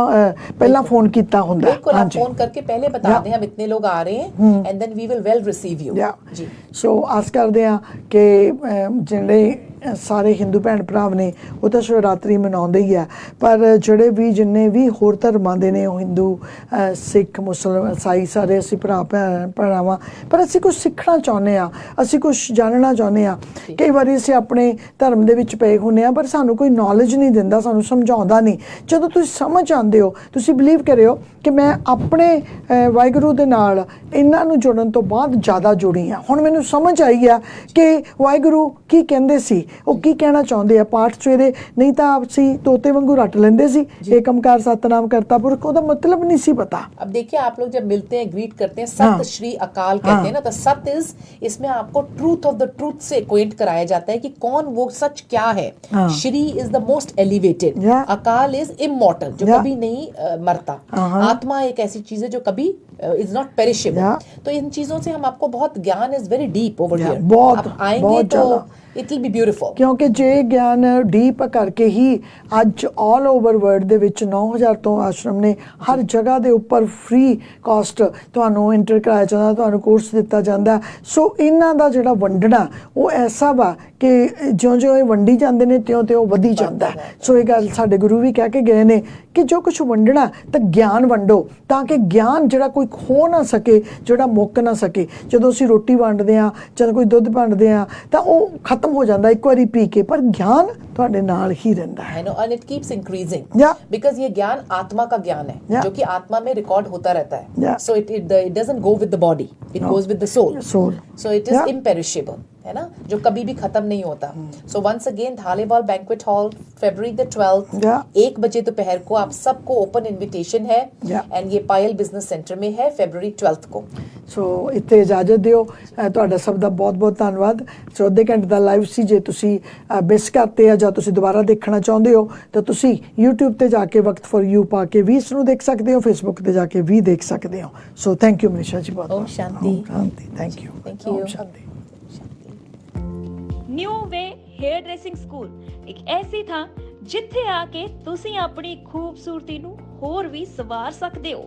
पहला फोन कीता हुंदा। बिल्कुल, आप फोन करके पहले बता दें हम इतने लोग आ रहे हैं and then we will well receive you. जी सो आस करते हैं कि जिहड़े ਸਾਰੇ ਹਿੰਦੂ ਭੈਣ ਭਰਾ ਨੇ ਉਹ ਤਾਂ ਸ਼ਿਵਰਾਤਰੀ ਮਨਾਉਂਦੇ ਹੀ ਆ, ਪਰ ਜਿਹੜੇ ਵੀ ਜਿੰਨੇ ਵੀ ਹੋਰ ਧਰਮਾਂ ਦੇ ਨੇ, ਉਹ ਹਿੰਦੂ, ਸਿੱਖ, ਮੁਸਲਮਾਨ, ਈਸਾਈ, ਸਾਰੇ ਅਸੀਂ ਭਰਾ ਭਰਾਵਾਂ, ਪਰ ਅਸੀਂ ਕੁਝ ਸਿੱਖਣਾ ਚਾਹੁੰਦੇ ਆ, ਅਸੀਂ ਕੁਝ ਜਾਣਨਾ ਚਾਹੁੰਦੇ ਆ। ਕਈ ਵਾਰੀ ਅਸੀਂ ਆਪਣੇ ਧਰਮ ਦੇ ਵਿੱਚ ਪਏ ਹੁੰਦੇ ਆ, ਪਰ ਸਾਨੂੰ ਕੋਈ ਨੌਲੇਜ ਨਹੀਂ ਦਿੰਦਾ, ਸਾਨੂੰ ਸਮਝਾਉਂਦਾ ਨਹੀਂ। ਜਦੋਂ ਤੁਸੀਂ ਸਮਝ ਆਉਂਦੇ ਹੋ, ਤੁਸੀਂ ਬਿਲੀਵ ਕਰਿਓ ਕਿ ਮੈਂ ਆਪਣੇ ਵਾਹਿਗੁਰੂ ਦੇ ਨਾਲ ਇਹਨਾਂ ਨੂੰ ਜੁੜਨ ਤੋਂ ਬਾਅਦ ਜ਼ਿਆਦਾ ਜੁੜੀ ਆ। ਹੁਣ ਮੈਨੂੰ ਸਮਝ ਆਈ ਆ ਕਿ ਵਾਹਿਗੁਰੂ ਕੀ ਕਹਿੰਦੇ ਸੀ, ਉਹ ਕੀ ਕਹਿਣਾ ਚਾਹੁੰਦੇ ਆ। ਪਾਠ ਸਵੇਰੇ ਨਹੀਂ ਤਾਂ ਅਸੀਂ ਤੋਤੇ वांगू रट लेंदे सी, एकमकार सतनाम करता पुरख, ਉਹਦਾ मतलब नहीं सी पता। अब देखिए, आप लोग जब मिलते हैं, ग्रीट करते हैं, सत श्री अकाल कहते हैं ना, तो सत इज, इसमें आपको ट्रूथ ऑफ द ट्रूथ से क्वेंट कराया जाता है कि कौन वो सच क्या है। Shri is the most elevated, अकाल इज इमॉर्टल, जो कभी नहीं मरता। आत्मा एक ऐसी चीज है जो कभी इज नॉट पेरिशेबल। तो इन चीजों से हम आपको बहुत ज्ञान is very deep over here. बहुत आएंगे तो इट विल बी ब्यूटीफुल, क्योंकि जे ज्ञान डीप करके ही अज ऑल ओवर वर्ल्ड दे विच 9000 तो आश्रम ने हर जगह दे उपर फ्री कॉस्ट तुहानू इंटर कराया जाता, तुहानू कोर्स दिता जाता। सो इन्हां दा जिहड़ा वंडना वो ऐसा वा कि ज्यों-ज्यों ये वंडी जांदे ने त्यों-त्यों वधी जांदा। सो ये गल साडे गुरु भी कह के गए ने कि जो कुछ वंडना तो ज्ञान वंडो, ताकि ज्ञान जिहड़ा कोई खो ना सके, जिहड़ा मुक ना सके। जदों असीं रोटी वंडदे आ, जदों कोई दुध वंडदे आ, तां ओह खत्म हो जाता एक बारी पी के, पर ज्ञान तुहाडे नाल ही रहिंदा है। And it keeps increasing, because ये ज्ञान आत्मा का ज्ञान है, जो कि आत्मा में रिकॉर्ड होता रहता है। So it doesn't go with the body, it goes with the soul. So it is imperishable, है ना, जो कभी भी खत्म नहीं होता। So once again Dhaliwal banquet hall, February the 12th, 1 बजे दोपहर को आप सबको ओपन इनविटेशन है। एंड ये पायल बिजनेस सेंटर में है, फरवरी 12th को। सो इत्थे इजाजत दिओ, तुहाडा सब दा बहुत बहुत धन्नवाद। सो अद्धे घंटे दा लाइव सी, जे तुसी मिस करते आ जां तुसी दोबारा देखना चाहुंदे हो तो तुसी यूट्यूब ते जाके वक्त फॉर यू पा के भी इसनूं देख सकते हो, फेसबुक ते जाके भी देख सकते हो। So thank you Manisha ji, बहुत Om Shanti. Thank you, thank you. Om Shanti. New way here dressing school एक ऐसी ਥਾਂ ਜਿੱਥੇ ਆ ਕੇ ਤੁਸੀਂ ਆਪਣੀ ਖੂਬਸੂਰਤੀ ਨੂੰ ਹੋਰ ਵੀ ਸਵਾਰ ਸਕਦੇ ਹੋ।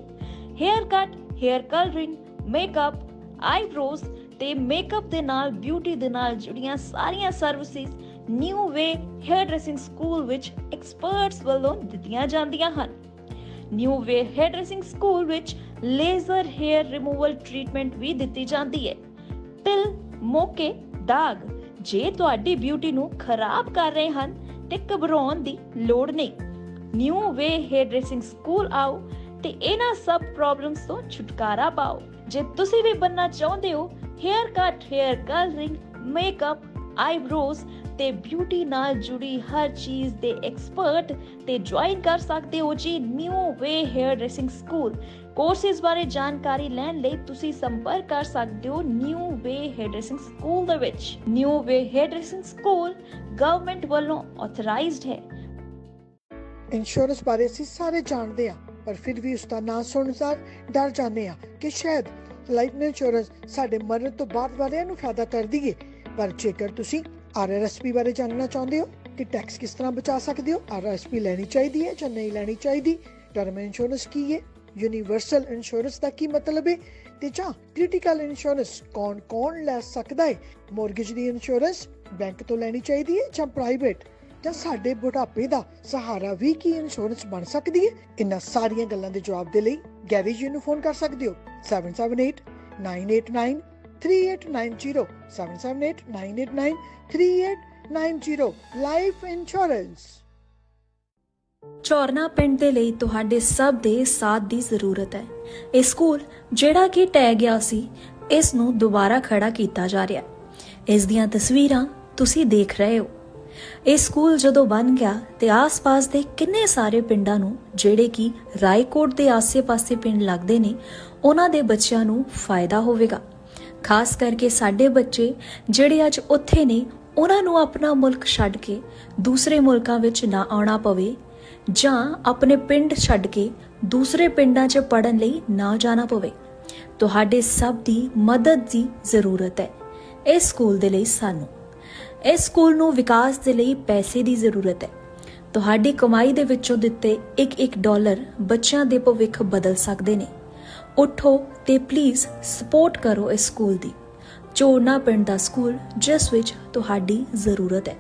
Hair cut, hair colouring, makeup, eyebrows ਤੇ ਮੇਕਅਪ ਦੇ ਨਾਲ ਬਿਊਟੀ ਦੇ ਨਾਲ ਜੁੜੀਆਂ ਸਾਰੀਆਂ ਸਰਵਿਸਿਜ਼ ਨਿਊ ਵੇ हेयर ड्रेसिंग ਸਕੂਲ ਵਿੱਚ ਐਕਸਪਰਟਸ ਵੱਲੋਂ ਦਿੱਤੀਆਂ ਜਾਂਦੀਆਂ ਹਨ। ਨਿਊ ਵੇ हेयर ड्रेसिंग ਸਕੂਲ ਵਿੱਚ ਲੇਜ਼ਰ हेयर ਰਿਮੂਵਲ ਟ੍ਰੀਟਮੈਂਟ ਵੀ ਦਿੱਤੀ ਜਾਂਦੀ ਹੈ। ਤਿਲ, ਮੋਕੇ, ਦਾਗ ਜੇ ਤੁਹਾਡੀ ਬਿਊਟੀ ਨੂੰ ਖਰਾਬ ਕਰ ਰਹੇ ਹਨ ਤੇ ਘਬਰਾਉਣ ਦੀ ਲੋੜ ਨਹੀਂ। ਨਿਊ ਵੇ हेयर ड्रेसिंग ਸਕੂਲ ਆਓ ਤੇ ਇਹਨਾਂ ਸਭ ਪ੍ਰੋਬਲਮਸ ਤੋਂ ਛੁਟਕਾਰਾ ਪਾਓ। ਜੇ ਤੁਸੀਂ ਵੀ ਬਣਨਾ ਚਾਹੁੰਦੇ ਹੋ hair cut, hair colouring, makeup, eyebrows ਤੇ ਬਿਊਟੀ ਨਾਲ ਜੁੜੀ ਹਰ ਚੀਜ਼ ਦੇ ਐਕਸਪਰਟ ਤੇ ਜੁਆਇਨ ਕਰ ਸਕਦੇ ਹੋ ਜੀ ਨਿਊ ਵੇ हेयर ड्रेसिंग ਸਕੂਲ। ਕੋਰਸਿਸ ਬਾਰੇ ਜਾਣਕਾਰੀ ਲੈਣ ਲਈ ਤੁਸੀਂ ਸੰਪਰਕ ਕਰ ਸਕਦੇ ਹੋ ਨਿਊ ਵੇ हेयर ड्रेसिंग ਸਕੂਲ ਦੇ ਵਿੱਚ। ਨਿਊ ਵੇ हेयर ड्रेसिंग ਸਕੂਲ ਗਵਰਨਮੈਂਟ ਵੱਲੋਂ ਆਥੋਰਾਈਜ਼ਡ ਹੈ। इंश्योरेंस बारे ਅਸੀਂ ਸਾਰੇ ਜਾਣਦੇ ਹਾਂ, ਪਰ ਫਿਰ ਵੀ ਉਸ ਦਾ ਨਾਂ ਸੁਣਨ ਸਾਰ ਡਰ ਜਾਂਦੇ ਹਾਂ ਕਿ ਸ਼ਾਇਦ ਲਾਈਫ ਇੰਸ਼ੋਰੈਂਸ ਸਾਡੇ ਮਰਨ ਤੋਂ ਬਾਅਦ ਵਾਲਿਆਂ ਨੂੰ ਫਾਇਦਾ ਕਰ ਦਈਏ। ਪਰ ਜੇਕਰ ਤੁਸੀਂ RRSP ਬਾਰੇ ਜਾਣਨਾ ਚਾਹੁੰਦੇ ਹੋ ਕਿ ਟੈਕਸ ਕਿਸ ਤਰ੍ਹਾਂ ਬਚਾ ਸਕਦੇ ਹੋ, RRSP ਲੈਣੀ ਚਾਹੀਦੀ ਹੈ ਜਾਂ ਨਹੀਂ ਲੈਣੀ ਚਾਹੀਦੀ, ਟਰਮ ਇੰਸ਼ੋਰੈਂਸ ਕੀ ਹੈ, यूनिवर्सल इंश्योरेंस का की मतलब है, ते ਜਾਂ क्रिटिकल इंश्योरेंस कौन ले सकता है, मोरगेज दी इंश्योरेंस बैंक तो लेनी चाहिए ਜਾਂ प्राइवेट, ਜਾਂ ਸਾਡੇ ਬੁਢਾਪੇ ਦਾ ਸਹਾਰਾ ਵੀ ਕੀ ਇੰਸ਼ੋਰੈਂਸ ਬਣ ਸਕਦੀ ਹੈ। ਇਹਨਾਂ ਸਾਰੀਆਂ ਗੱਲਾਂ ਦੇ ਜਵਾਬ ਦੇ ਲਈ ਗੈਰੇਜ ਨੂੰ ਫੋਨ ਕਰ ਸਕਦੇ ਹੋ 7789893890 7789893890 ਲਾਈਫ ਇੰਸ਼ੋਰੈਂਸ। ਚੌਰਨਾ ਪਿੰਡ ਦੇ ਲਈ ਤੁਹਾਡੇ ਸਭ ਦੇ ਸਾਥ ਦੀ ਜ਼ਰੂਰਤ ਹੈ। ਇਹ ਸਕੂਲ ਜਿਹੜਾ ਕਿ ਟਹਿ ਗਿਆ ਸੀ, ਇਸ ਨੂੰ ਦੁਬਾਰਾ ਖੜਾ ਕੀਤਾ ਜਾ ਰਿਹਾ। ਇਸ ਦੀਆਂ ਤਸਵੀਰਾਂ ਤੁਸੀਂ ਦੇਖ ਰਹੇ ਹੋ। ਇਹ ਸਕੂਲ ਜਦੋਂ ਬਣ ਗਿਆ ਤੇ ਆਸ-ਪਾਸ ਦੇ ਕਿੰਨੇ ਸਾਰੇ ਪਿੰਡਾਂ ਨੂੰ, ਜਿਹੜੇ ਕਿ ਰਾਏਕੋਟ ਦੇ ਆਸੇ-ਪਾਸੇ ਪਿੰਡ ਲੱਗਦੇ ਨੇ, ਉਹਨਾਂ ਦੇ ਬੱਚਿਆਂ ਨੂੰ ਫਾਇਦਾ ਹੋਵੇਗਾ। ਖਾਸ ਕਰਕੇ ਸਾਡੇ ਬੱਚੇ ਜਿਹੜੇ ਅੱਜ ਉੱਥੇ ਨੇ, ਉਹਨਾਂ ਨੂੰ ਆਪਣਾ ਮੁਲਕ ਛੱਡ ਕੇ ਦੂਸਰੇ ਮੁਲਕਾਂ ਵਿੱਚ ਨਾ ਆਉਣਾ ਪਵੇ ਜਾਂ ਆਪਣੇ ਪਿੰਡ ਛੱਡ ਕੇ ਦੂਸਰੇ ਪਿੰਡਾਂ 'ਚ ਪੜ੍ਹਨ ਲਈ ਨਾ ਜਾਣਾ ਪਵੇ। ਤੁਹਾਡੇ ਸਭ ਦੀ ਮਦਦ ਦੀ ਜ਼ਰੂਰਤ ਹੈ ਇਸ ਸਕੂਲ ਦੇ ਲਈ। ਸਾਨੂੰ ਇਸ ਸਕੂਲ ਨੂੰ ਵਿਕਾਸ ਦੇ ਲਈ ਪੈਸੇ ਦੀ ਜ਼ਰੂਰਤ ਹੈ। ਤੁਹਾਡੀ ਕਮਾਈ ਦੇ ਵਿੱਚੋਂ ਦਿੱਤੇ ਇੱਕ ਡਾਲਰ ਬੱਚਿਆਂ ਦੇ ਭਵਿੱਖ ਬਦਲ ਸਕਦੇ ਨੇ। ਉੱਠੋ ਤੇ ਪਲੀਜ਼ ਸਪੋਰਟ ਕਰੋ ਇਸ ਸਕੂਲ ਦੀ। ਚੋਰਨਾ ਪਿੰਡ ਦਾ ਸਕੂਲ ਜਿਸ ਵਿੱਚ ਤੁਹਾਡੀ ਜ਼ਰੂਰਤ ਹੈ।